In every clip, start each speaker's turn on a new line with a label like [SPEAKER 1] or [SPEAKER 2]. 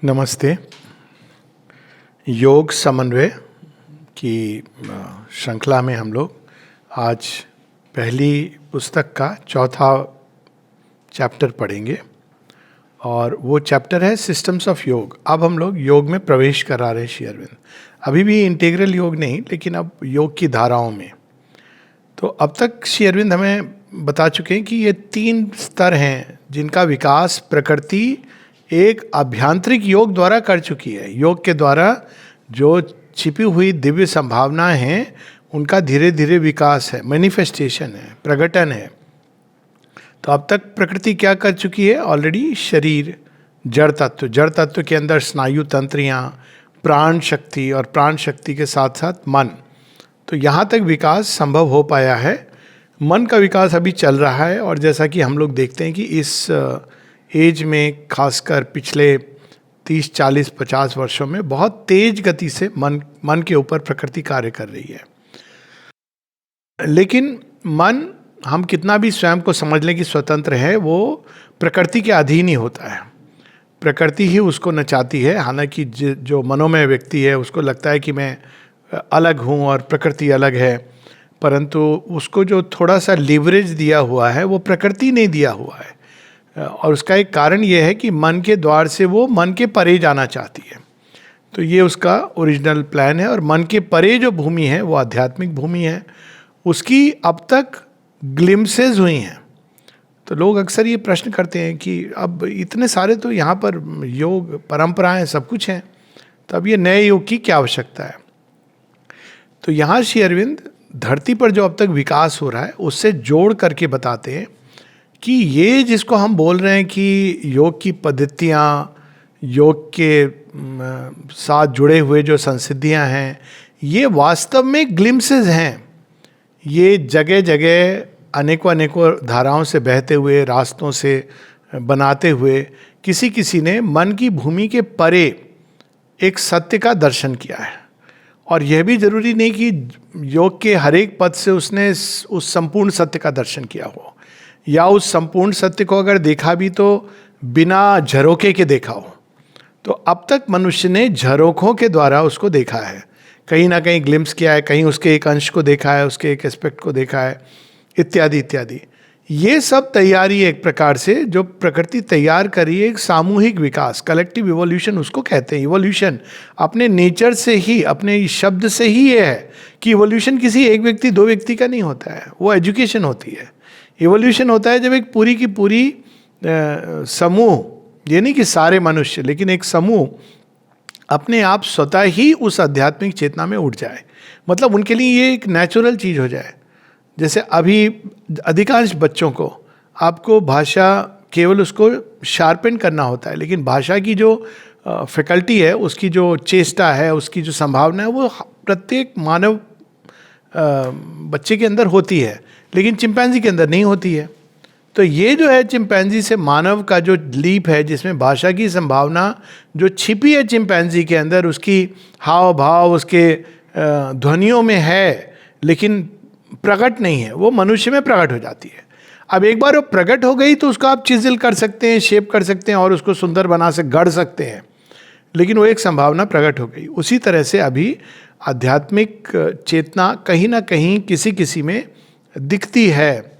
[SPEAKER 1] नमस्ते। योग समन्वय की श्रृंखला में हम लोग आज पहली पुस्तक का चौथा चैप्टर पढ़ेंगे और वो चैप्टर है सिस्टम्स ऑफ योग। अब हम लोग योग में प्रवेश करा रहे हैं श्री अरविंद। अभी भी इंटीग्रल योग नहीं, लेकिन अब योग की धाराओं में। तो अब तक श्री अरविंद हमें बता चुके हैं कि ये 3 स्तर हैं जिनका विकास प्रकृति एक आभ्यंतरिक योग द्वारा कर चुकी है। योग के द्वारा जो छिपी हुई दिव्य संभावनाएं हैं उनका धीरे धीरे विकास है, मैनिफेस्टेशन है, प्रकटन है। तो अब तक प्रकृति क्या कर चुकी है? ऑलरेडी शरीर, जड़ तत्व के अंदर स्नायु तंत्रियाँ, प्राण शक्ति और प्राण शक्ति के साथ साथ मन। तो यहाँ तक विकास संभव हो पाया है। मन का विकास अभी चल रहा है और जैसा कि हम लोग देखते हैं कि इस एज में, खासकर पिछले 30, 40, 50 वर्षों में बहुत तेज गति से मन के ऊपर प्रकृति कार्य कर रही है। लेकिन मन, हम कितना भी स्वयं को समझ लें कि स्वतंत्र है, वो प्रकृति के अधीन ही होता है। प्रकृति ही उसको नचाती है। हालांकि जो मनोमय व्यक्ति है उसको लगता है कि मैं अलग हूँ और प्रकृति अलग है, परंतु उसको जो थोड़ा सा लीवरेज दिया हुआ है वो प्रकृति ने दिया हुआ है। और उसका एक कारण ये है कि मन के द्वार से वो मन के परे जाना चाहती है। तो ये उसका ओरिजिनल प्लान है। और मन के परे जो भूमि है वो आध्यात्मिक भूमि है। उसकी अब तक ग्लिम्सेस हुई हैं। तो लोग अक्सर ये प्रश्न करते हैं कि अब इतने सारे तो यहाँ पर योग परंपराएं सब कुछ हैं, तो अब ये नए योग की क्या आवश्यकता है? तो यहाँ श्री अरविंद धरती पर जो अब तक विकास हो रहा है उससे जोड़ करके बताते हैं कि ये जिसको हम बोल रहे हैं कि योग की पद्धतियाँ, योग के साथ जुड़े हुए जो संसिद्धियाँ हैं, ये वास्तव में ग्लिम्सेस हैं। ये जगह जगह अनेकों धाराओं से बहते हुए, रास्तों से बनाते हुए किसी ने मन की भूमि के परे एक सत्य का दर्शन किया है। और यह भी जरूरी नहीं कि योग के हर एक पद से उसने उस संपूर्ण सत्य का दर्शन किया हो, या उस संपूर्ण सत्य को अगर देखा भी तो बिना झरोखे के देखा हो। तो अब तक मनुष्य ने झरोखों के द्वारा उसको देखा है, कहीं ना कहीं ग्लिम्स किया है, कहीं उसके एक अंश को देखा है, उसके एक एस्पेक्ट को देखा है, इत्यादि इत्यादि। ये सब तैयारी एक प्रकार से जो प्रकृति तैयार करी है, एक सामूहिक विकास, कलेक्टिव इवोल्यूशन उसको कहते हैं। इवोल्यूशन अपने नेचर से ही, अपने शब्द से ही ये है कि इवोल्यूशन किसी एक व्यक्ति, 2 व्यक्ति का नहीं होता है, वो एजुकेशन होती है। इवोल्यूशन होता है जब एक पूरी की पूरी समूह, ये नहीं कि सारे मनुष्य, लेकिन एक समूह अपने आप स्वतः ही उस आध्यात्मिक चेतना में उठ जाए। मतलब उनके लिए ये एक नेचुरल चीज़ हो जाए। जैसे अभी अधिकांश बच्चों को आपको भाषा केवल उसको शार्पन करना होता है, लेकिन भाषा की जो फैकल्टी है, उसकी जो चेष्टा है, उसकी जो संभावना है, वो प्रत्येक मानव बच्चे के अंदर होती है, लेकिन चिंपैंजी के अंदर नहीं होती है। तो ये जो है चिंपैंजी से मानव का जो लीप है, जिसमें भाषा की संभावना जो छिपी है चिंपैंजी के अंदर, उसकी हाव भाव, उसके ध्वनियों में है, लेकिन प्रकट नहीं है, वो मनुष्य में प्रकट हो जाती है। अब एक बार वो प्रकट हो गई तो उसको आप चिजिल कर सकते हैं, शेप कर सकते हैं और उसको सुंदर बना से गढ़ सकते हैं, लेकिन वो एक संभावना प्रकट हो गई। उसी तरह से अभी आध्यात्मिक चेतना कहीं ना कहीं किसी में दिखती है,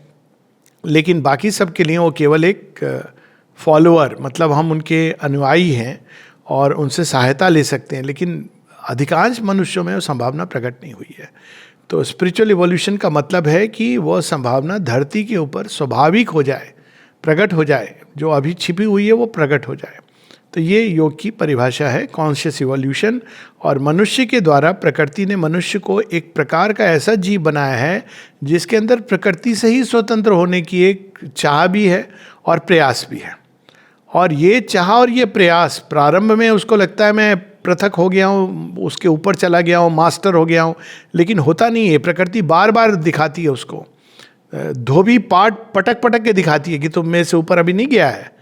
[SPEAKER 1] लेकिन बाकी सब के लिए वो केवल एक फॉलोअर, मतलब हम उनके अनुयायी हैं और उनसे सहायता ले सकते हैं, लेकिन अधिकांश मनुष्यों में वो संभावना प्रकट नहीं हुई है। तो स्पिरिचुअल इवोल्यूशन का मतलब है कि वह संभावना धरती के ऊपर स्वाभाविक हो जाए, प्रकट हो जाए, जो अभी छिपी हुई है वो प्रकट हो जाए। तो ये योग की परिभाषा है, कॉन्शियस इवोल्यूशन। और मनुष्य के द्वारा प्रकृति ने मनुष्य को एक प्रकार का ऐसा जीव बनाया है जिसके अंदर प्रकृति से ही स्वतंत्र होने की एक चाह भी है और प्रयास भी है। और ये चाह और ये प्रयास, प्रारंभ में उसको लगता है मैं पृथक हो गया हूँ, उसके ऊपर चला गया हूँ, मास्टर हो गया हूँ, लेकिन होता नहीं है। प्रकृति बार बार दिखाती है उसको, धोबी पटक के दिखाती है कि तुम मेरे से ऊपर अभी नहीं गया है।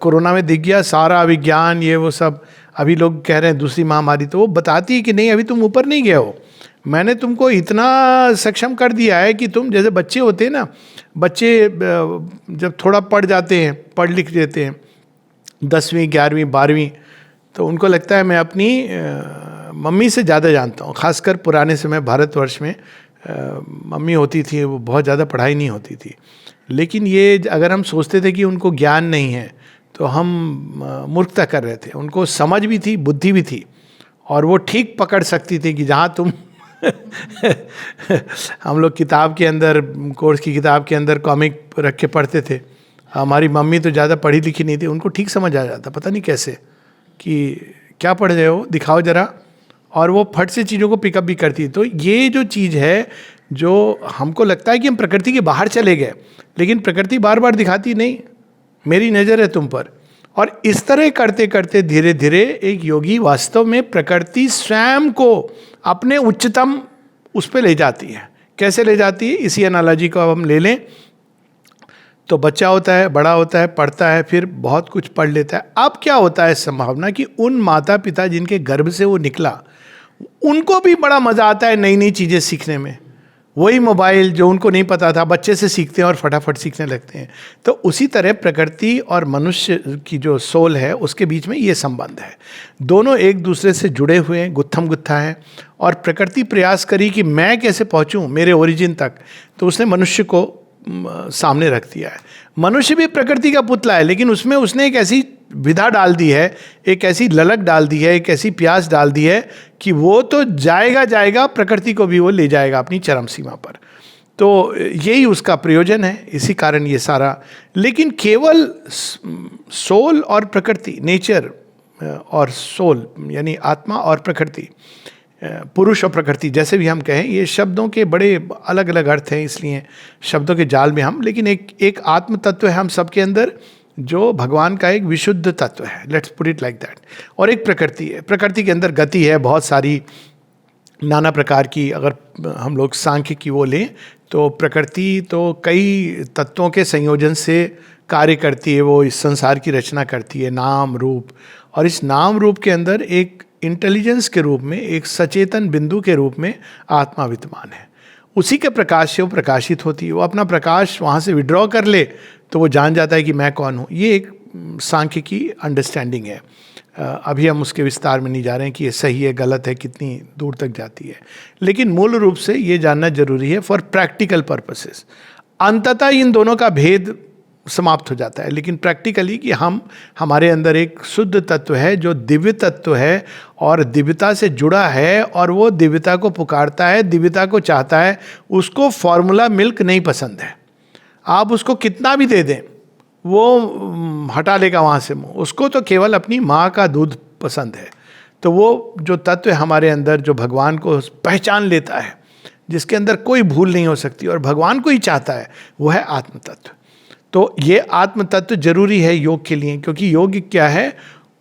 [SPEAKER 1] कोरोना में दिख गया सारा विज्ञान, ये वो सब। अभी लोग कह रहे हैं दूसरी महामारी, तो वो बताती है कि नहीं, अभी तुम ऊपर नहीं गए हो, मैंने तुमको इतना सक्षम कर दिया है कि तुम, जैसे बच्चे होते हैं ना, बच्चे जब थोड़ा पढ़ जाते हैं, पढ़ लिख लेते हैं, 10वीं 11वीं 12वीं, तो उनको लगता है मैं अपनी मम्मी से ज़्यादा जानता हूँ। खासकर पुराने समय भारतवर्ष में मम्मी होती थी, वो बहुत ज़्यादा पढ़ाई नहीं होती थी। लेकिन ये अगर हम सोचते थे कि उनको ज्ञान नहीं है तो हम मूर्खता कर रहे थे। उनको समझ भी थी, बुद्धि भी थी, और वो ठीक पकड़ सकती थी कि जहाँ तुम हम लोग किताब के अंदर, कोर्स की किताब के अंदर कॉमिक रख के पढ़ते थे। हमारी मम्मी तो ज़्यादा पढ़ी लिखी नहीं थी, उनको ठीक समझ आ जाता, पता नहीं कैसे, कि क्या पढ़ रहे हो दिखाओ ज़रा, और वो फट से चीज़ों को पिकअप भी करती। तो ये जो चीज़ है, जो हमको लगता है कि हम प्रकृति के बाहर चले गए, लेकिन प्रकृति बार बार दिखाती नहीं, मेरी नज़र है तुम पर। और इस तरह करते करते धीरे धीरे एक योगी वास्तव में प्रकृति स्वयं को अपने उच्चतम उस पर ले जाती है। कैसे ले जाती है, इसी एनालॉजी को अब हम ले लें तो बच्चा होता है, बड़ा होता है, पढ़ता है, फिर बहुत कुछ पढ़ लेता है। अब क्या होता है संभावना कि उन माता पिता जिनके गर्भ से वो निकला, उनको भी बड़ा मज़ा आता है नई नई चीज़ें सीखने में। वही मोबाइल जो उनको नहीं पता था, बच्चे से सीखते हैं और फटाफट सीखने लगते हैं। तो उसी तरह प्रकृति और मनुष्य की जो सोल है उसके बीच में ये संबंध है। दोनों एक दूसरे से जुड़े हुए हैं, गुत्थम गुत्था है। और प्रकृति प्रयास करी कि मैं कैसे पहुंचूं मेरे ओरिजिन तक, तो उसने मनुष्य को सामने रख दिया है। मनुष्य भी प्रकृति का पुतला है, लेकिन उसमें उसने एक ऐसी विधा डाल दी है, एक ऐसी ललक डाल दी है, एक ऐसी प्यास डाल दी है कि वो तो जाएगा जाएगा, प्रकृति को भी वो ले जाएगा अपनी चरम सीमा पर। तो यही उसका प्रयोजन है, इसी कारण ये सारा। लेकिन केवल सोल और प्रकृति, नेचर और सोल, यानी आत्मा और प्रकृति, पुरुष और प्रकृति, जैसे भी हम कहें, ये शब्दों के बड़े अलग अलग अर्थ हैं, इसलिए शब्दों के जाल में हम, लेकिन एक आत्म तत्व है हम सबके अंदर, जो भगवान का एक विशुद्ध तत्व है, let's put it like that. और एक प्रकृति है, प्रकृति के अंदर गति है बहुत सारी, नाना प्रकार की। अगर हम लोग सांख्य की वो लें तो प्रकृति तो कई तत्वों के संयोजन से कार्य करती है, वो इस संसार की रचना करती है, नाम रूप। और इस नाम रूप के अंदर एक इंटेलिजेंस के रूप में, एक सचेतन बिंदु के रूप में आत्मा विद्यमान है। उसी के प्रकाश से वो प्रकाशित होती है। वो अपना प्रकाश वहाँ से विड्रॉ कर ले तो वो जान जाता है कि मैं कौन हूँ। ये एक सांख्य की अंडरस्टैंडिंग है। अभी हम उसके विस्तार में नहीं जा रहे हैं कि ये सही है गलत है, कितनी दूर तक जाती है, लेकिन मूल रूप से ये जानना जरूरी है फॉर प्रैक्टिकल पर्पसेस। अंततः इन दोनों का भेद समाप्त हो जाता है, लेकिन प्रैक्टिकली कि हमारे अंदर एक शुद्ध तत्व है जो दिव्य तत्व है और दिव्यता से जुड़ा है, और वो दिव्यता को पुकारता है, दिव्यता को चाहता है। उसको फॉर्मूला मिल्क नहीं पसंद है, आप उसको कितना भी दे दें वो हटा लेगा वहाँ से मुँह। उसको तो केवल अपनी माँ का दूध पसंद है। तो वो जो तत्व है हमारे अंदर, जो भगवान को पहचान लेता है, जिसके अंदर कोई भूल नहीं हो सकती और भगवान को ही चाहता है, वो है आत्म तत्व। तो ये आत्म तत्व जरूरी है योग के लिए, क्योंकि योग क्या है,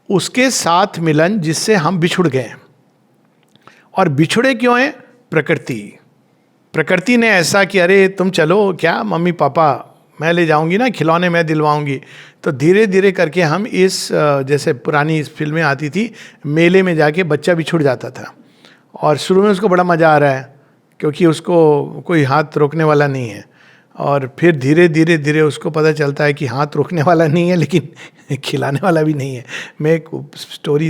[SPEAKER 1] उसके साथ मिलन जिससे हम बिछुड़ गए हैं। और बिछुड़े क्यों हैं? प्रकृति ने ऐसा कि अरे तुम चलो, क्या मम्मी पापा मैं ले जाऊंगी ना, खिलौने मैं दिलवाऊंगी। तो धीरे धीरे करके हम इस, जैसे पुरानी फिल्में आती थी, मेले में जाके बच्चा बिछुड़ जाता था और शुरू में उसको बड़ा मज़ा आ रहा है क्योंकि उसको कोई हाथ रोकने वाला नहीं है, और फिर धीरे धीरे धीरे उसको पता चलता है कि हाथ रोकने वाला नहीं है लेकिन खिलाने वाला भी नहीं है। मैं एक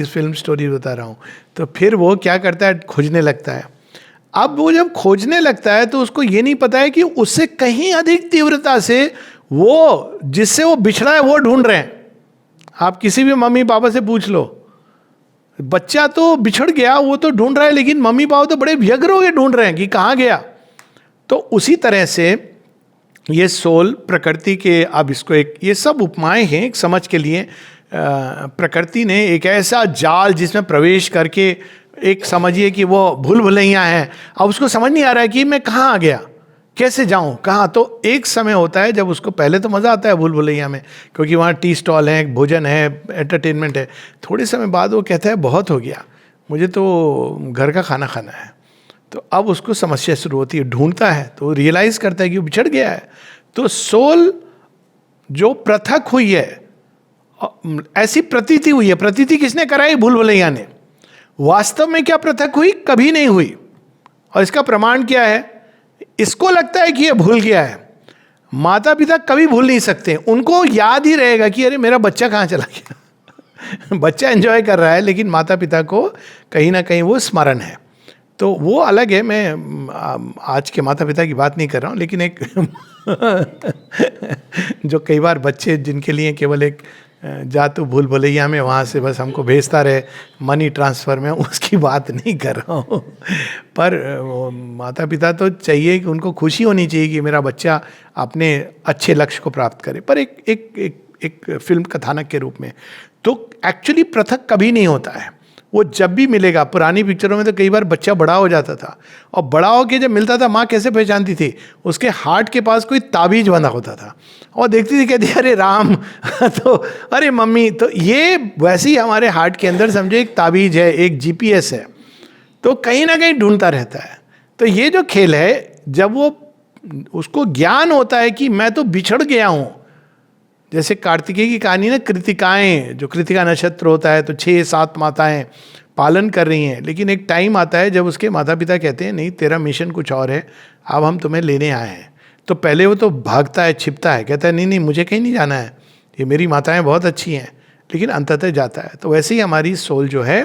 [SPEAKER 1] फिल्म स्टोरी बता रहा हूँ। तो फिर वो क्या करता है, खोजने लगता है। अब वो जब खोजने लगता है तो उसको ये नहीं पता है कि उससे कहीं अधिक तीव्रता से वो जिससे वो बिछड़ा है वो ढूंढ रहे हैं। आप किसी भी मम्मी पापा से पूछ लो, बच्चा तो बिछड़ गया, वो तो ढूंढ रहा है, लेकिन मम्मी पापा तो बड़े व्यग्र हो गए ढूंढ रहे हैं कि कहाँ गया। तो उसी तरह से ये सोल प्रकृति के, अब इसको एक, ये सब उपमाएं हैं एक समझ के लिए। प्रकृति ने एक ऐसा जाल जिसमें प्रवेश करके, एक समझिए कि वो भूल भुलैया है, अब उसको समझ नहीं आ रहा है कि मैं कहाँ आ गया, कैसे जाऊँ कहाँ। तो एक समय होता है जब उसको, पहले तो मज़ा आता है भूल भुलैया में क्योंकि वहाँ टी स्टॉल है, भोजन है, एंटरटेनमेंट है। थोड़े समय बाद वो कहता है बहुत हो गया, मुझे तो घर का खाना खाना है। तो अब उसको समस्या शुरू होती है, ढूंढता है तो रियलाइज करता है कि वो बिछड़ गया है। तो सोल जो पृथक हुई है, ऐसी प्रतीति हुई है, प्रतीति किसने कराई? भूल भुलैया ने। वास्तव में क्या पृथक हुई? कभी नहीं हुई। और इसका प्रमाण क्या है? इसको लगता है कि ये भूल गया है, माता पिता कभी भूल नहीं सकते, उनको याद ही रहेगा कि अरे मेरा बच्चा कहाँ चला गया। बच्चा एंजॉय कर रहा है, लेकिन माता पिता को कहीं ना कहीं वो स्मरण है। तो वो अलग है। मैं आज के माता पिता की बात नहीं कर रहा हूँ, लेकिन एक जो कई बार बच्चे जिनके लिए केवल एक जा तू भूल भुलैया में वहाँ से बस हमको भेजता रहे मनी ट्रांसफ़र में, उसकी बात नहीं कर रहा हूँ। पर माता पिता तो चाहिए कि उनको खुशी होनी चाहिए कि मेरा बच्चा अपने अच्छे लक्ष्य को प्राप्त करे, पर एक एक एक एक फिल्म कथानक के रूप में। तो एक्चुअली पृथक कभी नहीं होता है, वो जब भी मिलेगा। पुरानी पिक्चरों में तो कई बार बच्चा बड़ा हो जाता था, और बड़ा होके जब मिलता था माँ कैसे पहचानती थी, उसके हार्ट के पास कोई ताबीज बंधा होता था, और देखती थी, कहती अरे राम तो अरे मम्मी। तो ये वैसे ही हमारे हार्ट के अंदर समझे एक ताबीज है, एक जीपीएस है, तो कहीं ना कहीं ढूंढता रहता है। तो ये जो खेल है, जब वो उसको ज्ञान होता है कि मैं तो बिछड़ गया हूँ, जैसे कार्तिकेय की कहानी ना, कृतिकाएं, जो कृतिका नक्षत्र होता है तो 6-7 माताएं पालन कर रही हैं, लेकिन एक टाइम आता है जब उसके माता पिता कहते हैं नहीं तेरा मिशन कुछ और है, अब हम तुम्हें लेने आए हैं। तो पहले वो तो भागता है, छिपता है, कहता है नहीं नहीं मुझे कहीं नहीं जाना है, ये मेरी माताएं बहुत अच्छी हैं, लेकिन अंततः जाता है। तो वैसे ही हमारी सोल जो है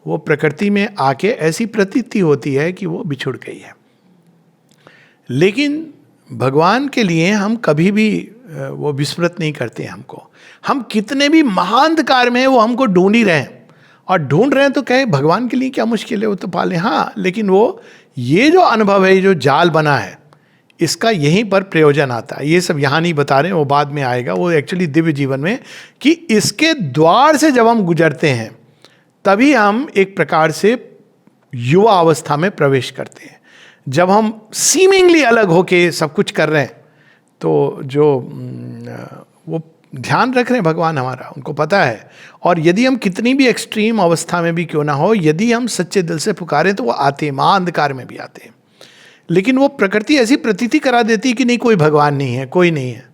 [SPEAKER 1] वो प्रकृति में आके ऐसी प्रतीति होती है कि वो बिछुड़ गई है। लेकिन भगवान के लिए हम कभी भी वो विस्मृत नहीं करते हैं हमको। हम कितने भी महाअंधकार में हैं वो हमको ढूंढ ही रहे हैं, और ढूंढ रहे हैं तो कहे भगवान के लिए क्या मुश्किल है, वो तो पाले। हाँ, लेकिन वो ये जो अनुभव है, जो जाल बना है, इसका यहीं पर प्रयोजन आता है। ये सब यहाँ नहीं बता रहे हैं, वो बाद में आएगा, वो एक्चुअली दिव्य जीवन में, कि इसके द्वार से जब हम गुजरते हैं तभी हम एक प्रकार से युवा अवस्था में प्रवेश करते हैं। जब हम सीमिंगली अलग होके सब कुछ कर रहे हैं, तो जो वो ध्यान रख रहे हैं भगवान हमारा, उनको पता है। और यदि हम कितनी भी एक्सट्रीम अवस्था में भी क्यों ना हो, यदि हम सच्चे दिल से पुकारें तो वो आते हैं, महाअंधकार में भी आते हैं। लेकिन वो प्रकृति ऐसी प्रतीति करा देती है कि नहीं कोई भगवान नहीं है, कोई नहीं है,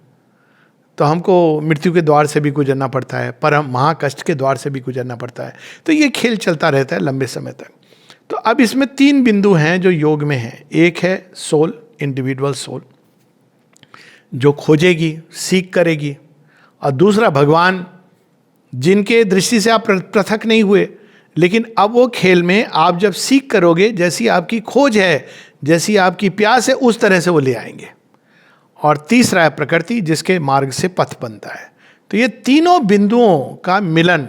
[SPEAKER 1] तो हमको मृत्यु के द्वार से भी गुजरना पड़ता है, पर हम महाकष्ट के द्वार से भी गुजरना पड़ता है। तो ये खेल चलता रहता है लंबे समय तक। तो अब इसमें 3 बिंदु हैं जो योग में हैं। एक है सोल, इंडिविजुअल सोल, जो खोजेगी, सीख करेगी, और दूसरा भगवान, जिनके दृष्टि से आप पृथक नहीं हुए, लेकिन अब वो खेल में आप जब सीख करोगे, जैसी आपकी खोज है, जैसी आपकी प्यास है, उस तरह से वो ले आएंगे। और तीसरा है प्रकृति, जिसके मार्ग से पथ बनता है। तो ये तीनों बिंदुओं का मिलन,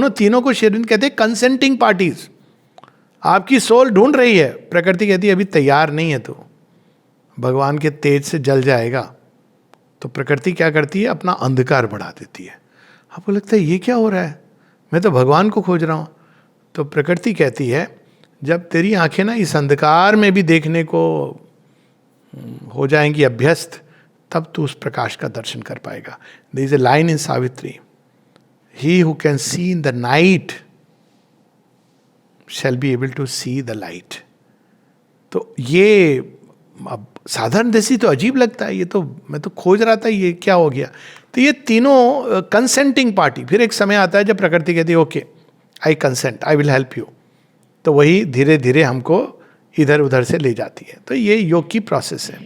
[SPEAKER 1] तीनों को शेरविंद कहते हैं कंसेंटिंग पार्टीज। आपकी सोल ढूंढ रही है, प्रकृति कहती है अभी तैयार नहीं है, तो भगवान के तेज से जल जाएगा। तो प्रकृति क्या करती है, अपना अंधकार बढ़ा देती है। आपको लगता है ये क्या हो रहा है, मैं तो भगवान को खोज रहा हूँ। तो प्रकृति कहती है जब तेरी आंखें ना इस अंधकार में भी देखने को हो जाएंगी अभ्यस्त, तब तू उस प्रकाश का दर्शन कर पाएगा। There is a line in Savitri, he who can see in the night shall be able to see the light. तो ये अब साधारण दृष्टि तो अजीब लगता है, ये तो मैं तो खोज रहा था, ये क्या हो गया। तो ये तीनों कंसेंटिंग पार्टी, फिर एक समय आता है जब प्रकृति कहती है okay I consent, I will help you, तो वही धीरे धीरे हमको इधर उधर से ले जाती है। तो ये योग की प्रोसेस है।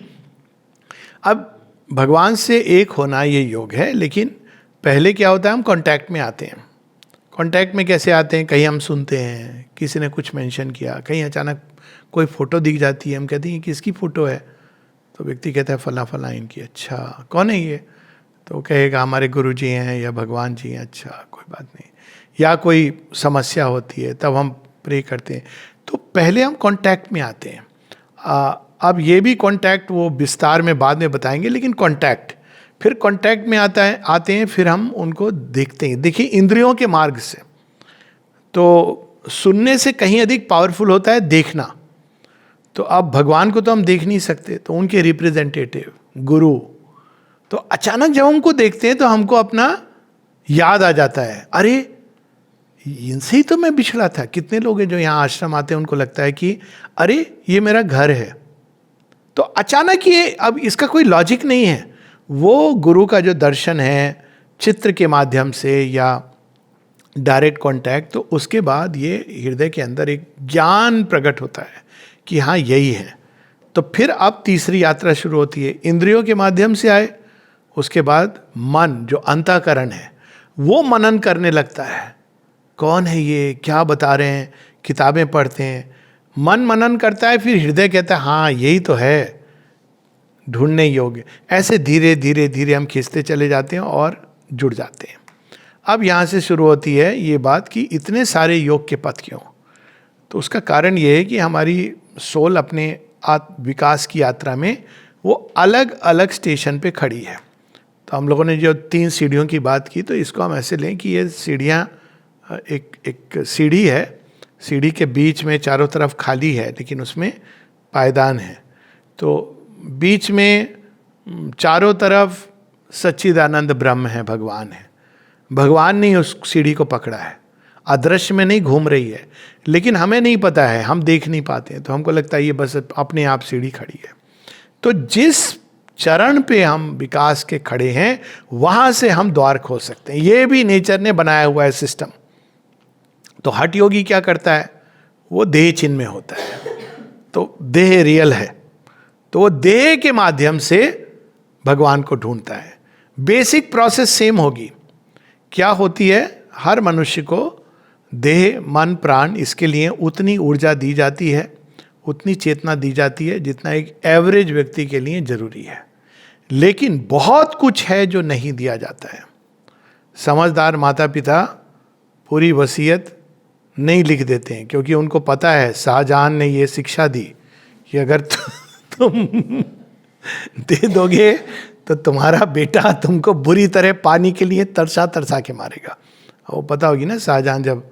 [SPEAKER 1] अब भगवान से एक होना ये योग है, लेकिन पहले क्या होता है, हम कांटेक्ट में आते हैं। कांटेक्ट में कैसे आते हैं, कहीं हम सुनते हैं किसी ने कुछ मेंशन किया, कहीं अचानक कोई फोटो दिख जाती है, हम कहते हैं किसकी फ़ोटो है, तो व्यक्ति कहता है फला फला इनकी। अच्छा कौन है ये, तो कहेगा हमारे गुरु जी हैं या भगवान जी हैं। अच्छा कोई बात नहीं। या कोई समस्या होती है तब हम प्रे करते हैं। तो पहले हम कांटेक्ट में आते हैं। अब ये भी कांटेक्ट वो विस्तार में बाद में बताएंगे, लेकिन कांटेक्ट, फिर कांटेक्ट में आते हैं, फिर हम उनको देखते हैं। देखिए इंद्रियों के मार्ग से, तो सुनने से कहीं अधिक पावरफुल होता है देखना। तो अब भगवान को तो हम देख नहीं सकते, तो उनके रिप्रेजेंटेटिव गुरु, तो अचानक जब हमको देखते हैं तो हमको अपना याद आ जाता है, अरे इनसे ही तो मैं बिछड़ा था। कितने लोग हैं जो यहाँ आश्रम आते हैं, उनको लगता है कि अरे ये मेरा घर है। तो अचानक ये, अब इसका कोई लॉजिक नहीं है, वो गुरु का जो दर्शन है चित्र के माध्यम से या डायरेक्ट कांटेक्ट, तो उसके बाद ये हृदय के अंदर एक ज्ञान प्रकट होता है कि हाँ यही है। तो फिर अब तीसरी यात्रा शुरू होती है, इंद्रियों के माध्यम से आए, उसके बाद मन जो अंतःकरण है वो मनन करने लगता है कौन है ये, क्या बता रहे हैं, किताबें पढ़ते हैं, मन मनन करता है, फिर हृदय कहता है हाँ यही तो है, ढूंढने योग्य। ऐसे धीरे धीरे धीरे हम खींचते चले जाते हैं और जुड़ जाते हैं। अब यहाँ से शुरू होती है ये बात कि इतने सारे योग के पथ क्यों। तो उसका कारण ये है कि हमारी सोल अपने विकास की यात्रा में वो अलग अलग स्टेशन पे खड़ी है। तो हम लोगों ने जो 3 सीढ़ियों की बात की, तो इसको हम ऐसे लें कि ये सीढ़ियाँ एक सीढ़ी है, सीढ़ी के बीच में चारों तरफ खाली है, लेकिन उसमें पायदान है। तो बीच में चारों तरफ सच्चिदानंद ब्रह्म है, भगवान है। भगवान ने उस सीढ़ी को पकड़ा है, अदृश्य में नहीं घूम रही है, लेकिन हमें नहीं पता है, हम देख नहीं पाते हैं, तो हमको लगता है ये बस अपने आप सीढ़ी खड़ी है। तो जिस चरण पे हम विकास के खड़े हैं वहां से हम द्वार खोल सकते हैं। ये भी नेचर ने बनाया हुआ है सिस्टम। तो हठ योगी क्या करता है, वो देह चिन्ह में होता है, तो देह रियल है, तो वो देह के माध्यम से भगवान को ढूंढता है। बेसिक प्रोसेस सेम होगी। क्या होती है, हर मनुष्य को देह मन प्राण इसके लिए उतनी ऊर्जा दी जाती है, उतनी चेतना दी जाती है जितना एक एवरेज व्यक्ति के लिए जरूरी है। लेकिन बहुत कुछ है जो नहीं दिया जाता है। समझदार माता पिता पूरी वसीयत नहीं लिख देते हैं, क्योंकि उनको पता है, शाहजहां ने ये शिक्षा दी कि अगर तुम दे दोगे तो तुम्हारा बेटा तुमको बुरी तरह पानी के लिए तरसा तरसा के मारेगा। वो पता होगी ना, शाहजहां जब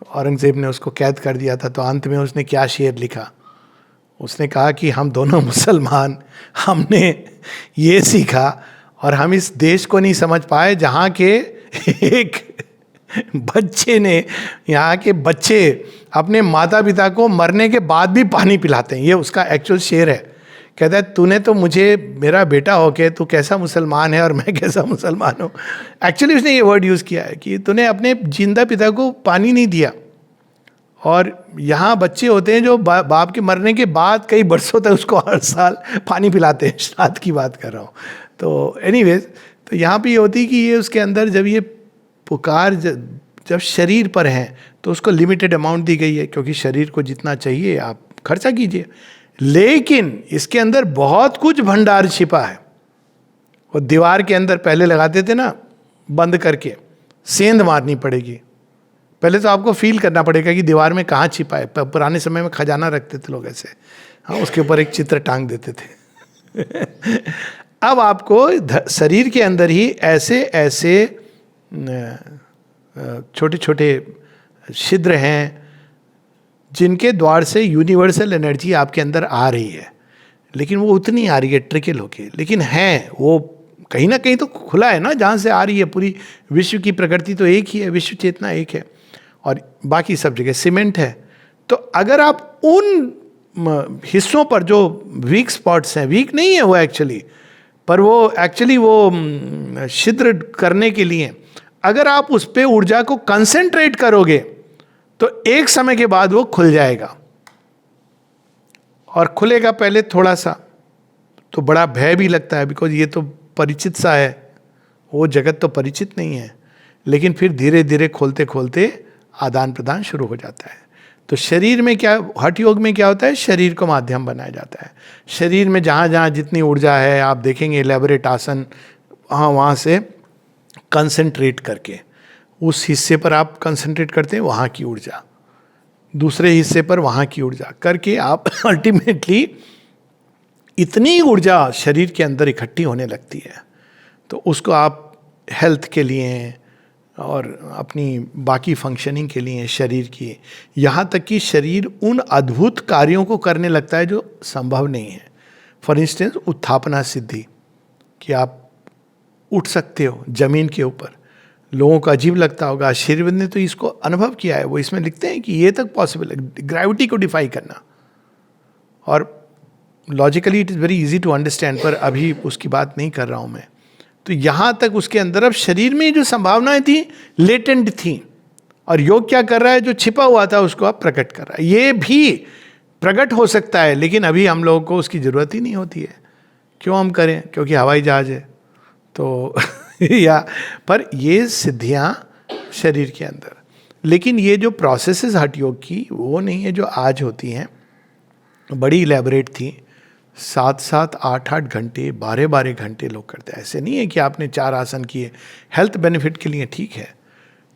[SPEAKER 1] औरंगजेब ने उसको कैद कर दिया था, तो अंत में उसने क्या शेर लिखा। उसने कहा कि हम दोनों मुसलमान, हमने ये सीखा और हम इस देश को नहीं समझ पाए जहाँ के एक बच्चे ने, यहाँ के बच्चे अपने माता पिता को मरने के बाद भी पानी पिलाते हैं। ये उसका एक्चुअल शेर है। कहता है तूने तो मुझे, मेरा बेटा होके तू कैसा मुसलमान है और मैं कैसा मुसलमान हूँ। एक्चुअली उसने ये वर्ड यूज़ किया है कि तूने अपने जिंदा पिता को पानी नहीं दिया। और यहाँ बच्चे होते हैं जो बाप के मरने के बाद कई बरसों तक उसको हर साल पानी पिलाते हैं। श्राद्ध की बात कर रहा हूँ। तो एनीवेज, तो यहाँ पे ये होती है कि ये उसके अंदर जब ये पुकार जब शरीर पर है तो उसको लिमिटेड अमाउंट दी गई है, क्योंकि शरीर को जितना चाहिए आप खर्चा कीजिए। लेकिन इसके अंदर बहुत कुछ भंडार छिपा है। वो दीवार के अंदर पहले लगाते थे ना, बंद करके सेंध मारनी पड़ेगी। पहले तो आपको फील करना पड़ेगा कि दीवार में कहाँ छिपा है। पुराने समय में खजाना रखते थे लोग ऐसे, हाँ, उसके ऊपर एक चित्र टांग देते थे। अब आपको शरीर के अंदर ही ऐसे ऐसे छोटे छोटे छिद्र हैं जिनके द्वार से यूनिवर्सल एनर्जी आपके अंदर आ रही है, लेकिन वो उतनी आ रही है ट्रिकल होके, लेकिन है वो कहीं ना कहीं तो खुला है ना जहाँ से आ रही है। पूरी विश्व की प्रकृति तो एक ही है, विश्व चेतना एक है, और बाकी सब जगह सीमेंट है। तो अगर आप उन हिस्सों पर जो वीक स्पॉट्स हैं, वीक नहीं है वो एक्चुअली, पर वो एक्चुअली वो छिद्र करने के लिए अगर आप उस पर ऊर्जा को कंसेंट्रेट करोगे तो एक समय के बाद वो खुल जाएगा। और खुलेगा पहले थोड़ा सा, तो बड़ा भय भी लगता है, बिकॉज ये तो परिचित सा है, वो जगत तो परिचित नहीं है। लेकिन फिर धीरे धीरे खोलते खोलते आदान प्रदान शुरू हो जाता है। तो शरीर में क्या, हठ योग में क्या होता है, शरीर को माध्यम बनाया जाता है। शरीर में जहाँ जहाँ जितनी ऊर्जा है, आप देखेंगे इलेबोरेट आसन, वहाँ से कंसंट्रेट करके उस हिस्से पर आप कंसंट्रेट करते हैं, वहाँ की ऊर्जा, दूसरे हिस्से पर वहाँ की ऊर्जा करके आप अल्टीमेटली इतनी ऊर्जा शरीर के अंदर इकट्ठी होने लगती है। तो उसको आप हेल्थ के लिए और अपनी बाकी फंक्शनिंग के लिए शरीर की, यहाँ तक कि शरीर उन अद्भुत कार्यों को करने लगता है जो संभव नहीं है। फॉर इंस्टेंस उत्थापना सिद्धि, कि आप उठ सकते हो जमीन के ऊपर। लोगों को अजीब लगता होगा, श्रीविद ने तो इसको अनुभव किया है। वो इसमें लिखते हैं कि ये तक पॉसिबल है ग्रेविटी को डिफाई करना। और logically it is very easy to understand, पर अभी उसकी बात नहीं कर रहा हूँ मैं। तो यहाँ तक उसके अंदर अब शरीर में जो संभावनाएं थी लेटेंट थी, और योग क्या कर रहा है, जो छिपा हुआ था उसको अब प्रकट कर रहा है। ये भी प्रकट हो सकता है, लेकिन अभी हम लोगों को उसकी ज़रूरत ही नहीं होती है। क्यों हम करें, क्योंकि हवाई जहाज है तो या पर ये सिद्धियाँ शरीर के अंदर। लेकिन ये जो प्रोसेसेस हठ योग की वो नहीं है जो आज होती हैं, बड़ी इलेबोरेट थी। 7-7, 8-8 घंटे, 12-12 घंटे लोग करते हैं। ऐसे नहीं है कि आपने 4 आसन किए, हेल्थ बेनिफिट के लिए ठीक है।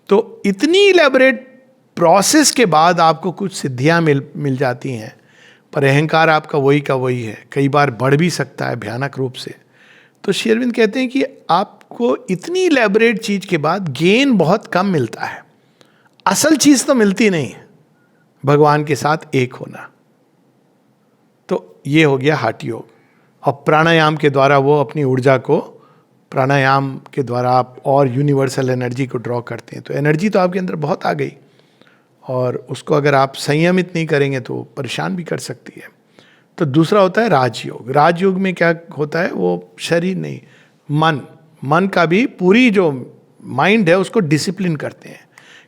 [SPEAKER 1] तो इतनी इलेबोरेट प्रोसेस के बाद आपको कुछ सिद्धियां मिल जाती हैं, पर अहंकार आपका वही का वही है, कई बार बढ़ भी सकता है भयानक रूप से। तो श्री अरविंद कहते हैं कि आपको इतनी इलेबोरेट चीज के बाद गेन बहुत कम मिलता है, असल चीज तो मिलती नहीं, भगवान के साथ एक होना। तो ये हो गया हठ योग। और प्राणायाम के द्वारा वो अपनी ऊर्जा को, प्राणायाम के द्वारा आप और यूनिवर्सल एनर्जी को ड्रॉ करते हैं। तो एनर्जी तो आपके अंदर बहुत आ गई, और उसको अगर आप संयमित नहीं करेंगे तो परेशान भी कर सकती है। तो दूसरा होता है राजयोग। राजयोग में क्या होता है, वो शरीर नहीं, मन का भी, पूरी जो माइंड है उसको डिसिप्लिन करते हैं।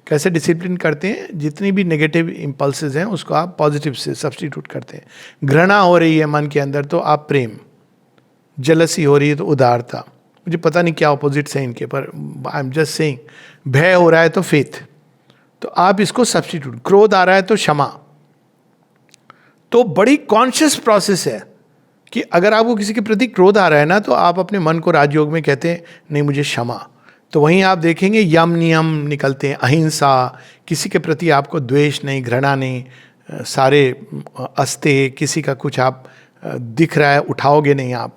[SPEAKER 1] कैसे डिसिप्लिन करते हैं, जितनी भी नेगेटिव इंपल्सेस हैं उसको आप पॉजिटिव से सब्स्टिट्यूट करते हैं। घृणा हो रही है मन के अंदर तो आप प्रेम, जेलसी हो रही है तो उदारता, मुझे पता नहीं क्या ऑपोजिट्स हैं इनके, पर आई एम जस्ट सेइंग। भय हो रहा है तो फेथ, तो आप इसको सब्स्टिट्यूट। क्रोध आ रहा है तो क्षमा। तो बड़ी कॉन्शियस प्रोसेस है कि अगर आपको किसी के प्रति क्रोध आ रहा है ना, तो आप अपने मन को राजयोग में कहते हैं नहीं मुझे क्षमा। तो वहीं आप देखेंगे यम नियम निकलते हैं, अहिंसा, किसी के प्रति आपको द्वेष नहीं, घृणा नहीं, सारे अस्ते, किसी का कुछ आप दिख रहा है उठाओगे नहीं आप।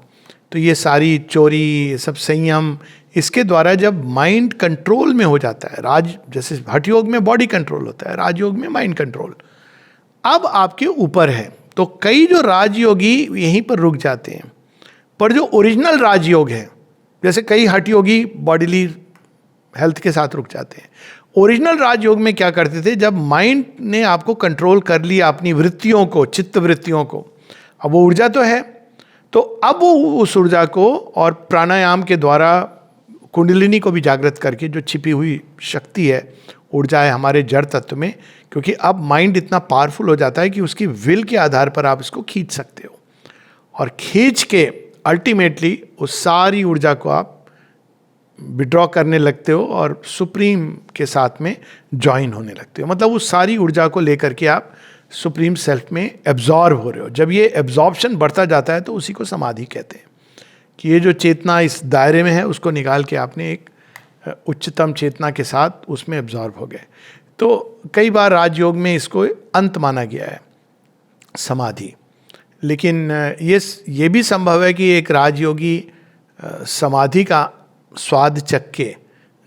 [SPEAKER 1] तो ये सारी चोरी, सब संयम, इसके द्वारा जब माइंड कंट्रोल में हो जाता है, जैसे हठ योग में बॉडी कंट्रोल होता है, राजयोग में माइंड कंट्रोल अब आपके ऊपर है। तो कई जो राजयोगी यहीं पर रुक जाते हैं, पर जो ओरिजिनल राजयोग है, जैसे कई हठ योगी बॉडीली हेल्थ के साथ रुक जाते हैं। ओरिजिनल राजयोग में क्या करते थे, जब माइंड ने आपको कंट्रोल कर लिया, अपनी वृत्तियों को, चित्त वृत्तियों को, अब वो ऊर्जा तो है, तो अब वो उस ऊर्जा को और प्राणायाम के द्वारा कुंडलिनी को भी जागृत करके, जो छिपी हुई शक्ति है, ऊर्जा है हमारे जड़ तत्व में, क्योंकि अब माइंड इतना पावरफुल हो जाता है कि उसकी विल के आधार पर आप इसको खींच सकते हो, और खींच के अल्टीमेटली उस सारी ऊर्जा को आप विड्रॉ करने लगते हो और सुप्रीम के साथ में ज्वाइन होने लगते हो। मतलब उस सारी ऊर्जा को लेकर के आप सुप्रीम सेल्फ में एब्जॉर्ब हो रहे हो। जब ये एब्जॉर्प्शन बढ़ता जाता है तो उसी को समाधि कहते हैं, कि ये जो चेतना इस दायरे में है उसको निकाल के आपने एक उच्चतम चेतना के साथ उसमें एब्जॉर्ब हो गए। तो कई बार राजयोग में इसको अंत माना गया है, समाधि। लेकिन ये भी संभव है कि एक राजयोगी समाधि का स्वाद चख के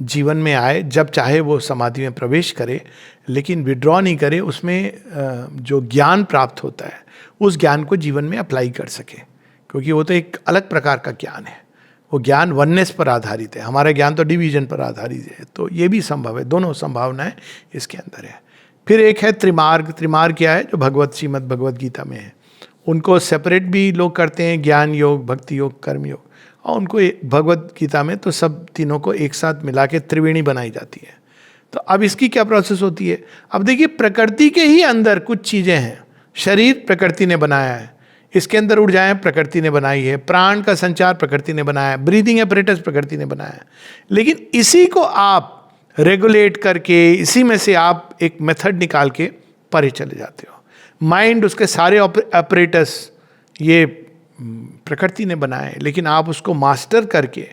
[SPEAKER 1] जीवन में आए, जब चाहे वो समाधि में प्रवेश करे, लेकिन विड्रॉ नहीं करे, उसमें जो ज्ञान प्राप्त होता है उस ज्ञान को जीवन में अप्लाई कर सके, क्योंकि वो तो एक अलग प्रकार का ज्ञान है। वो ज्ञान वननेस पर आधारित है, हमारा ज्ञान तो डिवीजन पर आधारित है। तो ये भी संभव है, दोनों संभावनाएं इसके अंदर है। फिर एक है त्रिमार्ग। त्रिमार्ग क्या है, जो श्रीमद् भगवत गीता में है। उनको सेपरेट भी लोग करते हैं, ज्ञान योग, भक्ति योग, कर्म योग, और उनको भगवत गीता में तो सब तीनों को एक साथ मिला के त्रिवेणी बनाई जाती है। तो अब इसकी क्या प्रोसेस होती है, अब देखिए प्रकृति के ही अंदर कुछ चीज़ें हैं। शरीर प्रकृति ने बनाया है, इसके अंदर ऊर्जाएं प्रकृति ने बनाई है, प्राण का संचार प्रकृति ने बनाया है, ब्रीदिंग एपरेटस प्रकृति ने बनाया है। लेकिन इसी को आप रेगुलेट करके, इसी में से आप एक मेथड निकाल के परे चले जाते हो। माइंड, उसके सारे ऑपरेटस ये प्रकृति ने बनाए, लेकिन आप उसको मास्टर करके